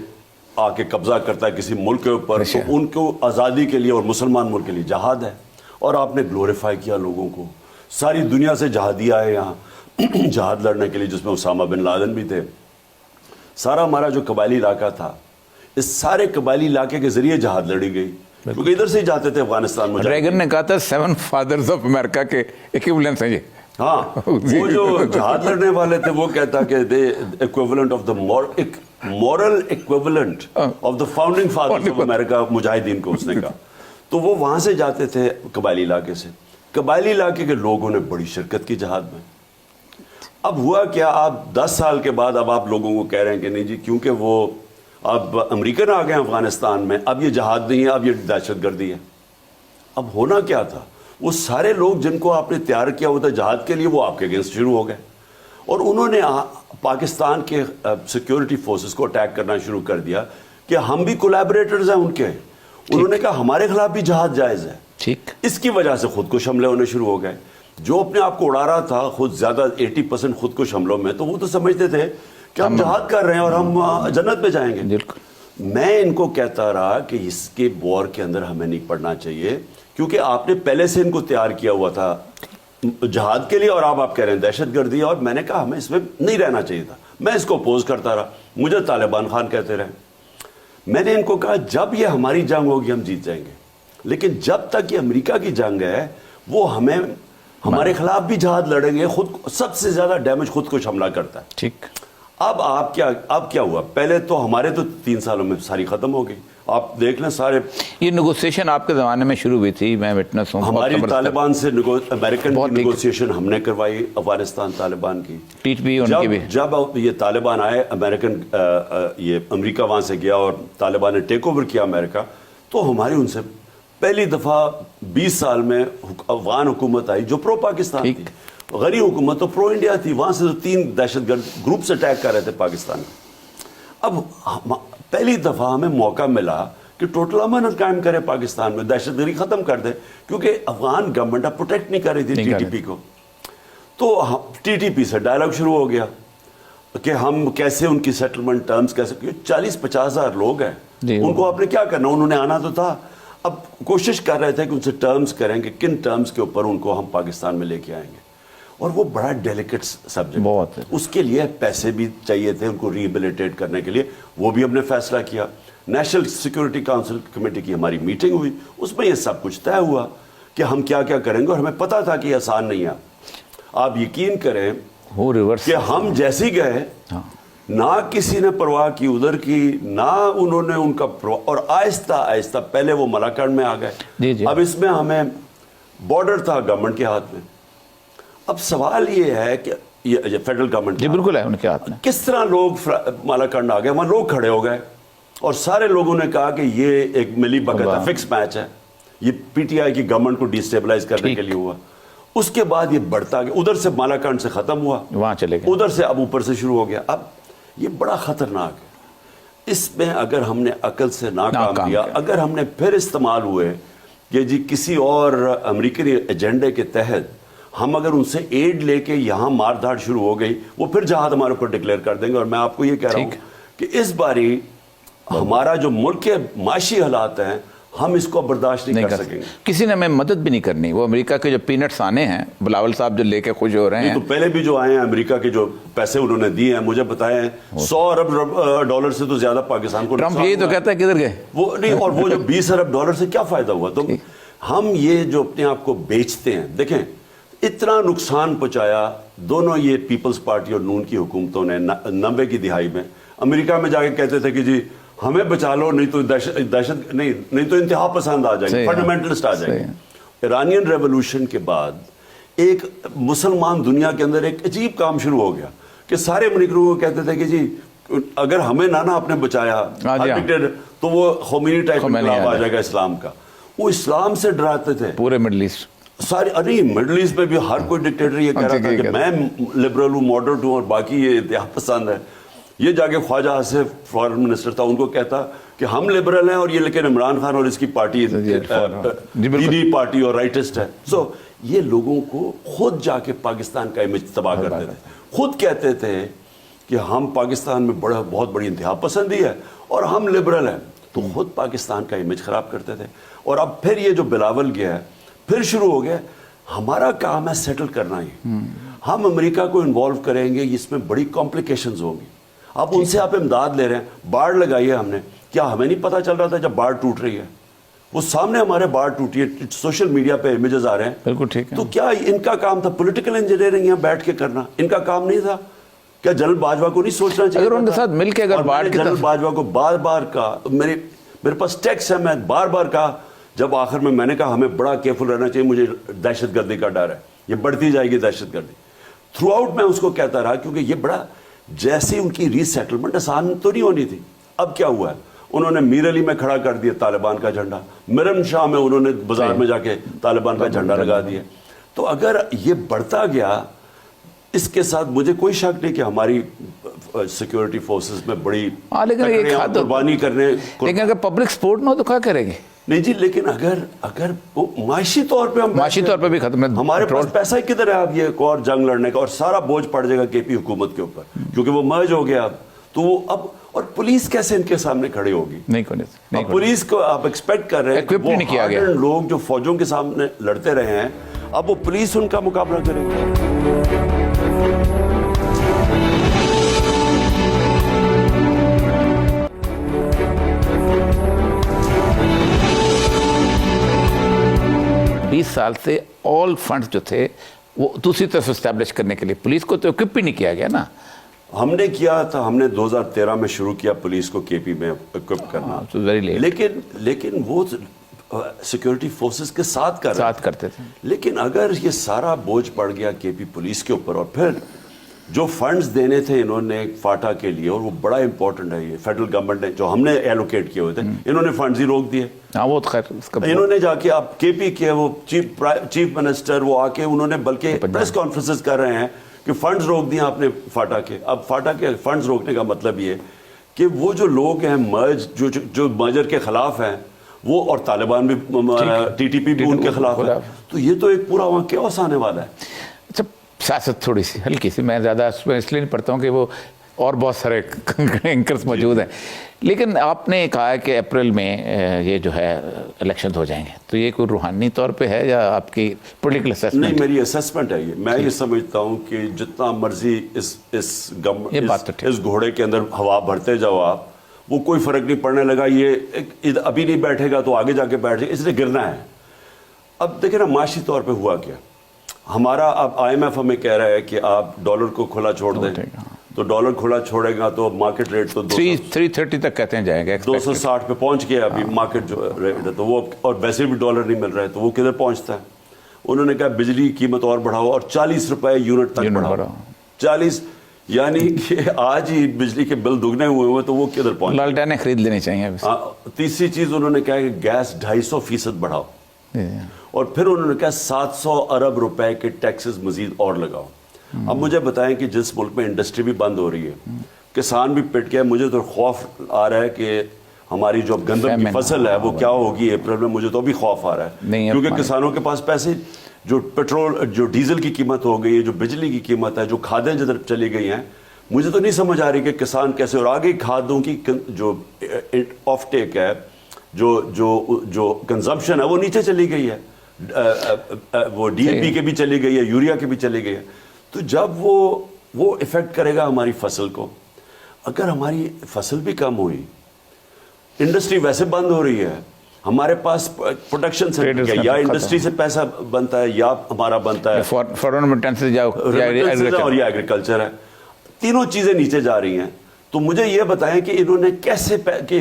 آ کے قبضہ کرتا ہے کسی ملک کے اوپر تو ان کو آزادی کے لیے اور مسلمان ملک کے لیے جہاد ہے. اور آپ نے گلوریفائی کیا لوگوں کو. ساری دنیا سے جہادی آئے یہاں جہاد لڑنے کے لیے، جس میں اسامہ بن لادن بھی تھے. سارا ہمارا جو قبائلی علاقہ تھا، اس سارے قبائلی علاقے کے ذریعے جہاد لڑی گئی، کیونکہ ادھر سے ہی جاتے تھے افغانستان میں. ریگن نے کہا تھا 7 فادرز آف امریکا کے ایکویولنٹ ہیں یہ. ہاں، وہ جو جہاد لڑنے والے تھے وہ کہتا کہ the equivalent of the moral equivalent of the founding fathers of America, مجاہدین کو اس نے کہا. تو وہ وہاں سے جاتے تھے قبائلی علاقے سے. قبائلی علاقے کے لوگوں نے بڑی شرکت کی جہاد میں. اب ہوا کیا، آپ 10 سال کے بعد اب آپ لوگوں کو کہہ رہے ہیں کہ نہیں جی کیونکہ وہ اب امریکن آ گئے ہیں افغانستان میں، اب یہ جہاد نہیں ہے، اب یہ دہشت گردی ہے. اب ہونا کیا تھا، وہ سارے لوگ جن کو آپ نے تیار کیا ہوا تھا جہاد کے لیے، وہ آپ کے اگینسٹ شروع ہو گئے اور انہوں نے پاکستان کے سیکیورٹی فورسز کو اٹیک کرنا شروع کر دیا کہ ہم بھی کولیبریٹرز ہیں ان کے. انہوں نے کہا ہمارے خلاف بھی جہاد جائز ہے. ٹھیک، اس کی وجہ سے خود کش حملے ہونے شروع ہو گئے. جو اپنے آپ کو اڑا رہا تھا خود زیادہ 80% خود کش حملوں میں، تو وہ تو سمجھتے تھے کہ ہم جہاد کر رہے ہیں اور ہم جنت میں جائیں گے. میں ان کو کہتا رہا کہ اس کے وار کے اندر ہمیں نہیں پڑنا چاہیے، کیونکہ آپ نے پہلے سے ان کو تیار کیا ہوا تھا جہاد کے لیے اور آپ کہہ رہے ہیں دہشت گردی. اور میں نے کہا ہمیں اس میں نہیں رہنا چاہیے تھا. میں اس کو اپوز کرتا رہا، مجھے طالبان خان کہتے رہے. میں نے ان کو کہا جب یہ ہماری جنگ ہوگی ہم جیت جائیں گے، لیکن جب تک یہ امریکہ کی جنگ ہے وہ ہمیں ہمارے خلاف بھی جہاد لڑیں گے. خود سب سے زیادہ ڈیمیج خود کش حملہ کرتا ہے. ٹھیک، اب کیا ہوا، پہلے تو ہمارے تو 3 سالوں میں ساری ختم ہو گئی. آپ دیکھ لیں سارے یہ نیگوسیشن آپ کے زمانے میں شروع ہوئی تھی، میں وٹنس ہوں. ہماری طالبان سے امریکن کی نیگوسیشن ہم نے کروائی، افغانستان طالبان کی. جب یہ طالبان آئے، یہ امریکہ وہاں سے گیا اور طالبان نے ٹیک اوور کیا امریکہ، تو ہماری ان سے پہلی دفعہ 20 سال میں افغان حکومت آئی جو پرو پاکستان تھی. غری حکومت تو پرو انڈیا تھی. وہاں سے تو 3 دہشت گرد گروپ سے اٹیک کر رہے تھے پاکستان میں. اب پہلی دفعہ ہمیں موقع ملا کہ ٹوٹل امن قائم کرے پاکستان میں، دہشت گردی ختم کر دے، کیونکہ افغان گورنمنٹ اب پروٹیکٹ نہیں کر رہی تھی ٹی ٹی پی کو. تو ٹی ٹی پی سے ڈائلاگ شروع ہو گیا کہ ہم کیسے ان کی سیٹلمنٹ ٹرمز کیسے، 40-50 ہزار لوگ ہیں ان کو آپ نے کیا کرنا، انہوں نے آنا تو تھا. اب کوشش کر رہے تھے کہ ان سے ٹرمز کریں کہ کن ٹرمز کے اوپر ان کو ہم پاکستان میں لے کے آئیں گے. اور وہ بڑا ڈیلیکیٹ سبجیکٹ بہت ہے، اس کے لیے پیسے بھی چاہیے تھے ان کو ریہیبلیٹیٹ کرنے کے لیے. وہ بھی ہم نے فیصلہ کیا. نیشنل سیکورٹی کونسل کمیٹی کی ہماری میٹنگ ہوئی، اس میں یہ سب کچھ طے ہوا کہ ہم کیا کیا کریں گے. اور ہمیں پتا تھا کہ یہ آسان نہیں ہے. آپ یقین کریں کہ ہم جیسے گئے نہ کسی نے پرواہ کی ادھر کی، نہ انہوں نے ان کا اور آہستہ آہستہ پہلے وہ ملاکنڈ میں آ گئے. اب اس میں ہمیں بارڈر تھا گورنمنٹ کے ہاتھ میں. اب سوال یہ ہے کہ یہ فیڈرل گورنمنٹ جی بالکل ہے ان کے ہاتھ میں. کس طرح لوگ مالاکنڈ آ گئے, وہاں لوگ کھڑے ہو گئے اور سارے لوگوں نے کہا کہ یہ ایک ملی بھگت ہے, فکس میچ ہے, یہ پی ٹی آئی کی گورنمنٹ کو ڈیسٹیبلائز کرنے کے لیے ہوا. اس کے بعد یہ بڑھتا گیا, ادھر سے مالاکنڈ سے ختم ہوا, وہاں چلے گئے, ادھر سے اب اوپر سے شروع ہو گیا. اب یہ بڑا خطرناک ہے. اس میں اگر ہم نے عقل سے ناکام کیا, اگر ہم نے پھر استعمال ہوئے کہ جی کسی اور امریکی ایجنڈے کے تحت ہم اگر ان سے ایڈ لے کے یہاں مار دھاڑ شروع ہو گئی, وہ پھر جہاد ہمارے اوپر ڈکلیئر کر دیں گے. اور میں آپ کو یہ کہہ رہا ہوں کہ اس باری ہمارا جو ملک کے معاشی حالات ہیں ہم اس کو برداشت نہیں کر سکیں گے. کسی نے ہمیں مدد بھی نہیں کرنی. وہ امریکہ کے جو پینٹس آنے ہیں, بلاول صاحب جو لے کے خوش ہو رہے ہیں, تو پہلے بھی جو آئے ہیں امریکہ کے جو پیسے انہوں نے دیے ہیں, مجھے بتائے ہیں $100 ارب سے تو زیادہ پاکستان کو ٹرمپ یہی تو کہتا ہے کدھر گئے وہ نہیں. اور وہ جو $20 ارب سے کیا فائدہ ہوا. تو ہم یہ جو اپنے آپ کو بیچتے ہیں, دیکھیں اتنا نقصان پہنچایا دونوں یہ پیپلز پارٹی اور نون کی حکومتوں نے 90 کی دہائی میں. امریکہ میں جا کے کہتے تھے کہ جی ہمیں بچا لو, نہیں تو دہشت نہیں تو انتہا پسند آ جائیں گے, فنڈامنٹلسٹ آ جائیں گے. ایرانین ریولوشن کے بعد ایک مسلمان دنیا کے اندر ایک عجیب کام شروع ہو گیا کہ سارے منکروں کو کہتے تھے کہ جی اگر ہمیں نانا آپ نے بچایا تو وہ خمینی ٹائپ انقلاب آ جائے گا اسلام کا. وہ اسلام سے ڈراتے تھے پورے مڈل ایسٹ سارے. ارے مڈل ایسٹ میں بھی ہر کوئی ڈکٹیٹر یہ کہہ رہا تھا کہ میں لبرل ہوں, ماڈریٹ ہوں, اور باقی یہ انتہا پسند ہے. یہ جا کے خواجہ آصف فارن منسٹر تھا, ان کو کہتا کہ ہم لبرل ہیں اور یہ لیکن عمران خان اور اس کی پارٹی پی پارٹی اور رائٹسٹ ہے. سو یہ لوگوں کو خود جا کے پاکستان کا امیج تباہ کرتے تھے. خود کہتے تھے کہ ہم پاکستان میں بہت بڑی انتہا پسندی ہے اور ہم لبرل ہیں, تو خود پاکستان کا امیج خراب کرتے تھے. اور اب پھر یہ جو بلاول گیا ہے پھر شروع ہو گیا. ہمارا کام ہے سیٹل کرنا ہی. ہم امریکہ کو انوالو کریں گے, اس میں بڑی کمپلیکیشنز ہوں گی. اب ان سے آپ امداد لے رہے ہیں, باڑ لگائی ہے ہم نے, کیا ہمیں نہیں پتا چل رہا تھا جب باڑ ٹوٹ رہی ہے؟ وہ سامنے ہمارے باڑ ٹوٹی ہے, سوشل میڈیا پہ امیجز آ رہے ہیں. بالکل ٹھیک ہے. تو کیا ان کا کام تھا پولیٹیکل انجینئرنگ یہاں بیٹھ کے کرنا؟ ان کا کام نہیں تھا کیا جنرل باجوہ کو نہیں سوچنا چاہیے؟ اگر ان کے ساتھ مل کے اگر باڑ کی جنرل باجوہ کو بار بار کہا, میرے پاس ٹیکس ہے, میں بار بار کہا, جب آخر میں نے کہا ہمیں بڑا کیئرفل رہنا چاہیے, مجھے دہشت گردی کا ڈر ہے, یہ بڑھتی جائے گی دہشت گردی. تھرو آؤٹ میں اس کو کہتا رہا کیونکہ یہ بڑا جیسے ان کی ری سیٹلمنٹ آسان تو نہیں ہونی تھی. اب کیا ہوا ہے, انہوں نے میر علی میں کھڑا کر دیا طالبان کا جھنڈا, مرن شاہ میں انہوں نے بازار میں جا کے طالبان کا جھنڈا لگا دیا. تو اگر یہ بڑھتا گیا, اس کے ساتھ مجھے کوئی شک نہیں کہ ہماری سیکیورٹی فورسز میں بڑی قربانی کرنے, لیکن اگر پبلک سپورٹ نہ ہو تو کیا کریں گے؟ نہیں جی, لیکن اگر معاشی طور پہ ہم معاشی طور پہ بھی ختم ہے, ہمارے پاس پیسہ ہی کدھر ہے اب یہ ایک اور جنگ لڑنے کا, اور سارا بوجھ پڑ جائے گا کے پی حکومت کے اوپر کیونکہ وہ مرج ہو گیا اب. تو وہ اب, اور پولیس کیسے ان کے سامنے کھڑی ہوگی؟ نہیں, پولیس کو آپ ایکسپیکٹ کر رہے ہیں وہ لوگ جو فوجوں کے سامنے لڑتے رہے ہیں, اب وہ پولیس ان کا مقابلہ کرے گی. سال سے آل فنڈز جو تھے وہ دوسری طرف اسٹیبلش کرنے کے لیے پولیس کو تو اکوپ بھی نہیں کیا گیا نا. ہم نے کیا تھا, ہم نے 2013 میں شروع کیا پولیس کو کے پی میں اکوپ کرنا, لیکن وہ سیکیورٹی فورسز کے ساتھ کرتے تھے. لیکن اگر یہ سارا بوجھ پڑ گیا کے پی پولیس کے اوپر, اور پھر جو فنڈز دینے تھے انہوں نے فاٹا کے لیے, اور وہ بڑا امپورٹنٹ ہے, یہ فیڈرل گورنمنٹ نے جو ہم نے ایلوکیٹ کیے ہوئے تھے, انہوں نے فنڈز ہی روک دیے. وہ خیر انہوں نے جا کے اب کے پی کے وہ چیف منسٹر وہ آ کے انہوں نے بلکہ پریس کانفرنسز کر رہے ہیں کہ فنڈز روک دیا آپ نے فاٹا کے. اب فاٹا کے فنڈز روکنے کا مطلب یہ کہ وہ جو لوگ ہیں مرج جو مرجر کے خلاف ہیں وہ, اور طالبان بھی ٹی ٹی پی بھی ان کے خلاف ہے, تو یہ تو ایک پورا وہاں کیوس آنے والا ہے. اچھا, سیاست تھوڑی سی ہلکی سی, میں زیادہ اس لیے نہیں پڑھتا ہوں کہ وہ اور بہت سارے اینکرز موجود ہیں, لیکن آپ نے کہا ہے کہ اپریل میں یہ جو ہے الیکشن ہو جائیں گے, تو یہ کوئی روحانی طور پہ ہے یا آپ کی پولیٹیکل اسیسمنٹ؟ نہیں, میری اسیسمنٹ ہے یہ. میں یہ سمجھتا ہوں کہ جتنا مرضی اس گھوڑے کے اندر ہوا بھرتے جاؤ آپ, وہ کوئی فرق نہیں پڑنے لگا. یہ ابھی نہیں بیٹھے گا تو آگے جا کے بیٹھ جائے, اس لیے گرنا ہے. اب دیکھیں نا معاشی طور پہ ہوا کیا, ہمارا اب آئی ایم ایف ہمیں کہہ رہا ہے کہ آپ ڈالر کو کھلا چھوڑ دیں, تو ڈالر کھلا چھوڑے گا تو مارکیٹ ریٹ تو 330 تک کہتے ہیں جائیں گے, 260 پہ پہنچ گیا ابھی مارکیٹ جو ریٹ ہے, تو وہ اور ویسے بھی ڈالر نہیں مل رہا ہے تو وہ کدھر پہنچتا ہے. انہوں نے کہا بجلی کی قیمت اور بڑھاؤ اور 40 روپے یونٹ تک بڑھاؤ. 40 یعنی کہ آج ہی بجلی کے بل دگنے ہوئے تو وہ کدھر پہنچ. لالٹینیں خرید لینی چاہیے. تیسری چیز انہوں نے کہا کہ گیس 250% بڑھاؤ, اور پھر انہوں نے کہا 700 ارب روپے کے ٹیکسز مزید اور لگاؤ. اب مجھے بتائیں کہ جس ملک میں انڈسٹری بھی بند ہو رہی ہے, کسان بھی پٹ گیا, مجھے تو خوف آ رہا ہے کہ ہماری جو گندم کی فصل ہے وہ کیا ہوگی اپریل میں. مجھے تو بھی خوف آ رہا ہے کیونکہ کسانوں کے پاس پیسے, جو پیٹرول جو ڈیزل کی قیمت ہو گئی ہے, جو بجلی کی قیمت ہے, جو کھادیں جدھر چلی گئی ہیں, مجھے تو نہیں سمجھ آ رہی کہ کسان کیسے. اور آگے کھادوں کی جو آف ٹیک ہے, جو کنزمپشن ہے وہ نیچے چلی گئی ہے, وہ ڈی اے پی کے بھی چلی گئی ہے, یوریا کے بھی چلی گئی ہے. تو جب وہ افیکٹ کرے گا ہماری فصل کو. اگر ہماری فصل بھی کم ہوئی, انڈسٹری ویسے بند ہو رہی ہے, ہمارے پاس پروڈکشن سے یا انڈسٹری سے پیسہ بنتا ہے یا ہمارا بنتا ہے اور یا ایگریکلچر ہے, تینوں چیزیں نیچے جا رہی ہیں. تو مجھے یہ بتائیں کہ انہوں نے کیسے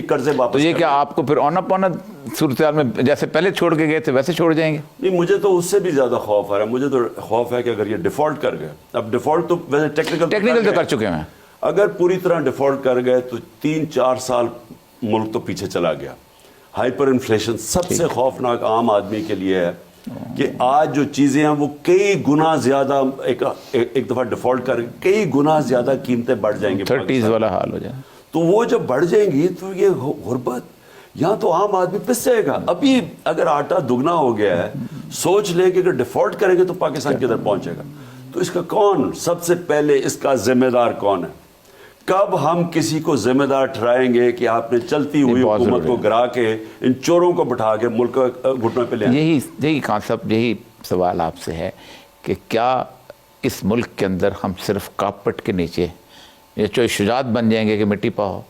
قرضے واپس. تو یہ کیا آپ کو پھر اونا پونا صورتحال میں جیسے پہلے چھوڑ کے گئے تھے ویسے چھوڑ جائیں گے؟ نہیں, مجھے تو اس سے بھی زیادہ خوف آ رہا ہے. مجھے تو خوف ہے کہ اگر یہ ڈیفالٹ کر گئے, اب ڈیفالٹ تو ویسے ٹیکنیکل تو کر چکے ہیں, اگر پوری طرح ڈیفالٹ کر گئے تو 3-4 سال ملک تو پیچھے چلا گیا. ہائپر انفلیشن سب سے خوفناک عام آدمی کے لیے ہے کہ آج جو چیزیں ہیں وہ کئی گنا زیادہ, ایک دفعہ ڈیفالٹ کر کئی گنا زیادہ قیمتیں بڑھ جائیں گی, 30s والا حال ہو جائے. تو وہ جب بڑھ جائیں گی تو یہ غربت یہاں تو عام آدمی پس جائے گا. ابھی اگر آٹا دگنا ہو گیا ہے, سوچ لیں کہ اگر ڈیفالٹ کریں گے تو پاکستان کدھر پہنچے گا. تو اس کا کون سب سے پہلے اس کا ذمہ دار کون ہے؟ کب ہم کسی کو ذمہ دار ٹھہرائیں گے کہ آپ نے چلتی ہوئی حکومت کو گرا کے ان چوروں کو بٹھا کے ملک گھٹنوں پہ لے آئیں؟ یہی کانسیپٹ, یہی سوال آپ سے ہے کہ کیا اس ملک کے اندر ہم صرف کارپٹ کے نیچے یا چوئی شجاعت بن جائیں گے کہ مٹی پاؤ,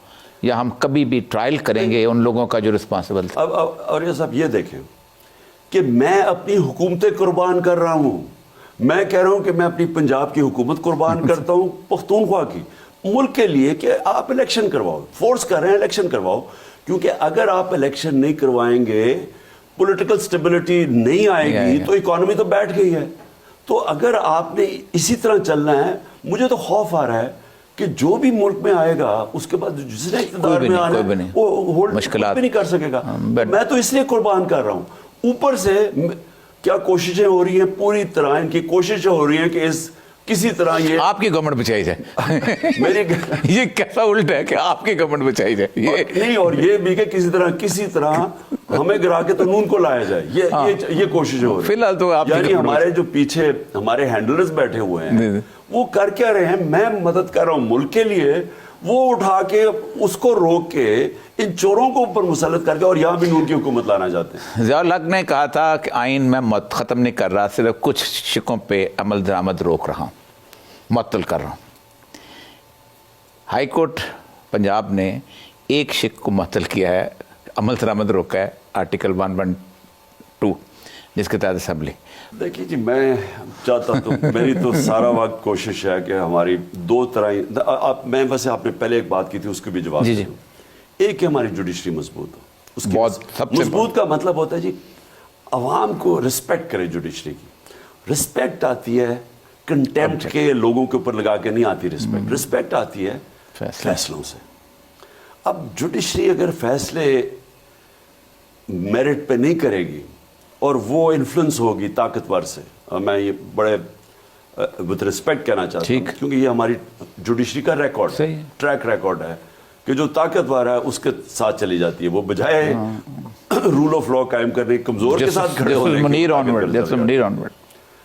یا ہم کبھی بھی ٹرائل کریں گے ان لوگوں کا جو رسپانسبل تھا؟ اب اور یہ صاحب یہ دیکھیں کہ میں اپنی حکومتیں قربان کر رہا ہوں. میں کہہ رہا ہوں کہ میں اپنی پنجاب کی حکومت قربان کرتا ہوں پختونخوا کی, ملک کے لیے کہ آپ الیکشن کرواؤ. فورس کر رہے ہیں الیکشن کرواؤ, کیونکہ اگر آپ الیکشن نہیں کروائیں گے, پولیٹیکل سٹیبلٹی نہیں آئے گی تو اکانومی تو بیٹھ گئی ہے. تو اگر آپ نے اسی طرح چلنا ہے, مجھے تو خوف آ رہا ہے کہ جو بھی ملک میں آئے گا اس کے بعد جس نے اقتدار میں آنا ہے وہ ہولڈ بھی نہیں کر سکے گا. میں تو اس لیے قربان کر رہا ہوں. اوپر سے کیا کوششیں ہو رہی ہیں, پوری طرح ان کی کوششیں ہو رہی ہیں کہ اس کسی طرح یہ آپ کی گورنمنٹ بچائی جائے. میری یہ کیسا الٹ ہے کہ آپ کی گورنمنٹ بچائی جائے نہیں, اور یہ بھی کہ کسی طرح ہمیں گرا کے تو نون کو لایا جائے. یہ کوششیں ہو رہی ہیں فی الحال. تو یعنی ہمارے جو پیچھے ہمارے ہینڈلرز بیٹھے ہوئے ہیں وہ کر کیا رہے ہیں؟ میں مدد کر رہا ہوں ملک کے لیے, وہ اٹھا کے اس کو روک کے ان چوروں کو اوپر مسلط کر کے اور یہاں بھی نور کی حکومت لانا چاہتے ہیں. ضیاء الحق نے کہا تھا کہ آئین میں ختم نہیں کر رہا, صرف کچھ شکوں پہ عمل درآمد روک رہا ہوں, معطل کر رہا ہوں. ہائی کورٹ پنجاب نے ایک شک کو معطل کیا ہے, عمل درآمد روکا ہے, آرٹیکل 112 جس کے تحت اسمبلی. دیکھیے جی, میں چاہتا تو میری تو سارا وقت کوشش ہے کہ ہماری دو طرح, میں ویسے آپ نے پہلے ایک بات کی تھی اس کو بھی جواب دوں. ایک کہ ہماری جوڈیشری مضبوط ہو. اس کی مضبوط کا مطلب ہوتا ہے جی عوام کو رسپیکٹ کرے. جوڈیشری کی رسپیکٹ آتی ہے کنٹیمپٹ کے لوگوں کے اوپر لگا کے نہیں آتی. رسپیکٹ آتی ہے فیصلوں سے. اب جوڈیشری اگر فیصلے میرٹ پہ نہیں کرے گی اور وہ انفلوئنس ہوگی طاقتور سے, میں یہ بڑے وتھ رسپیکٹ کہنا چاہتا ہوں کیونکہ یہ ہماری جوڈیشری کا ریکارڈ ہے, ٹریک ریکارڈ ہے کہ جو طاقتور ہے اس کے ساتھ چلی جاتی ہے, وہ بجائے رول آف لا قائم کرنے کمزور کے ساتھ کھڑے ہونے.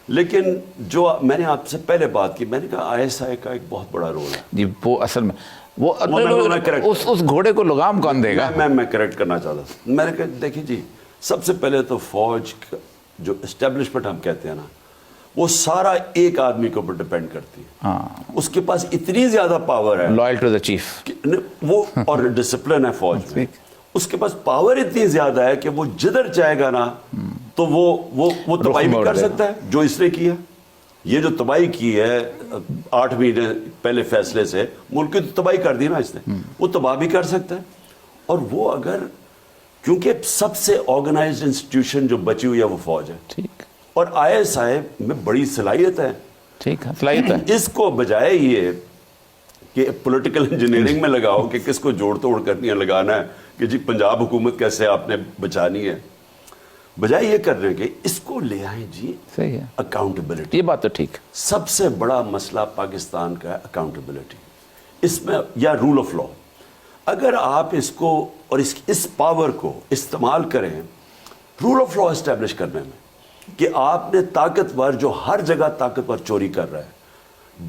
لیکن جو میں نے آپ سے پہلے بات کی, میں نے کہا ISI کا ایک بہت بڑا رول ہے جی. وہ اصل میں وہ اس گھوڑے کو لگام کون دے گا؟ میں کریکٹ کرنا چاہتا ہوں. میں نے کہا دیکھیں جی, سب سے پہلے تو فوج جو اسٹیبلشمنٹ ہم کہتے ہیں نا, وہ سارا ایک آدمی کے اوپر ڈیپینڈ کرتی ہے. اس کے پاس اتنی زیادہ پاور ہے, لائل ٹو دی چیف, وہ اور ڈسپلن ہے فوج میں. اس کے پاس پاور اتنی زیادہ ہے کہ وہ جدھر چاہے گا نا تو وہ تباہی بھی کر سکتا ہے. جو اس نے کیا, یہ جو تباہی کی ہے 8 مہینے پہلے فیصلے سے, ملک کی تباہی کر دی نا اس نے, وہ تباہ بھی کر سکتا ہے. اور وہ اگر کیونکہ سب سے آرگنائزڈ انسٹیٹیوشن جو بچی ہوئی ہے وہ فوج ہے. اور ISI میں بڑی صلاحیت ہے. ٹھیک ہے, صلاحیت ہے. اس کو بجائے یہ کہ پولیٹیکل انجینئرنگ میں لگاؤ کہ کس کو جوڑ توڑ کرنی ہے, لگانا ہے کہ جی پنجاب حکومت کیسے آپ نے بچانی ہے, بجائے یہ کرنے کے اس کو لے آئیں جی صحیح ہے, اکاؤنٹیبلٹی. یہ بات تو ٹھیک. سب سے بڑا مسئلہ پاکستان کا ہے اکاؤنٹیبلٹی, اس میں یا رول آف لا. اگر آپ اس کو اور اس پاور کو استعمال کریں رول آف لا اسٹیبلش کرنے میں, کہ آپ نے طاقتور جو ہر جگہ طاقتور چوری کر رہا ہے,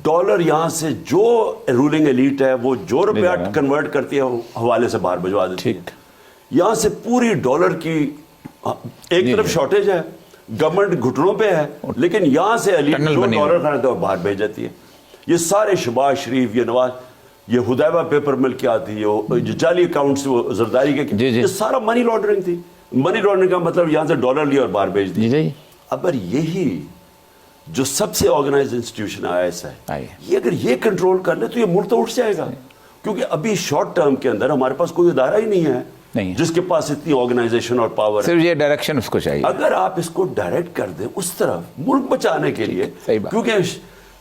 ڈالر یہاں سے جو رولنگ ایلیٹ ہے وہ جو روپیہ کنورٹ کرتی ہے حوالے سے باہر بھجوا دیتی ہے. یہاں سے پوری ڈالر کی ایک طرف شارٹیج ہے, گورنمنٹ گھٹنوں پہ ہے, لیکن یہاں سے ایلیٹ جو ڈالر خریدتا ہے باہر بھیج دیتی ہے. یہ سارے شہباز شریف, یہ نواز, یہ حدیبہ پیپر مل کیا تھی, یہ جعلی اکاؤنٹس وہ زرداری کے, یہ سارا منی لانڈرنگ تھی. منی لانڈرنگ کا مطلب یہاں سے ڈالر لیا اور باہر بھیج دی. اگر یہی جو سب سے آرگنائز انسٹیٹیوشن ISI یہ اگر یہ کنٹرول کر لے تو یہ ملک تو اٹھ جائے گا, کیونکہ ابھی شارٹ ٹرم کے اندر ہمارے پاس کوئی ادارہ ہی نہیں ہے جس کے پاس اتنی آرگنائزیشن اور پاور ہے. صرف یہ ڈائریکشن اس کو چاہیے. اگر آپ اس کو ڈائریکٹ کر دیں اس طرف ملک بچانے کے لیے, کیونکہ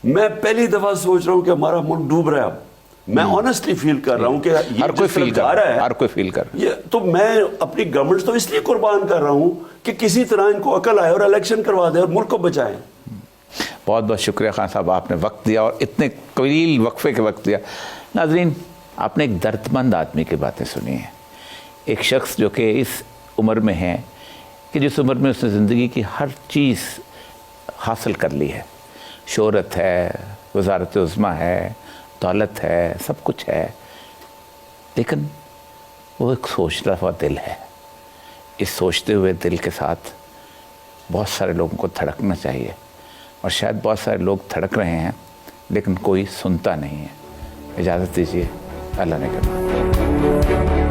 میں پہلی دفعہ سوچ رہا ہوں کہ ہمارا ملک ڈوب رہا ہے. میں آنیسٹلی فیل کر رہا ہوں کہ ہر کوئی فیل کر رہا ہے, ہر کوئی فیل کر رہا ہے. تو میں اپنی گورنمنٹ تو اس لیے قربان کر رہا ہوں کہ کسی طرح ان کو عقل آئے اور الیکشن کروا دے اور ملک کو بچائیں. بہت بہت شکریہ خان صاحب, آپ نے وقت دیا اور اتنے طویل وقفے کے وقت دیا. ناظرین, آپ نے ایک درد مند آدمی کی باتیں سنی ہیں, ایک شخص جو کہ اس عمر میں ہے کہ جس عمر میں اس نے زندگی کی ہر چیز حاصل کر لی ہے. شہرت ہے, وزارت عظمیٰ ہے, دولت ہے, سب کچھ ہے, لیکن وہ ایک سوچتا ہوا دل ہے. اس سوچتے ہوئے دل کے ساتھ بہت سارے لوگوں کو دھڑکنا چاہیے, اور شاید بہت سارے لوگ دھڑک رہے ہیں لیکن کوئی سنتا نہیں ہے. اجازت دیجیے, اللہ نے کرنا.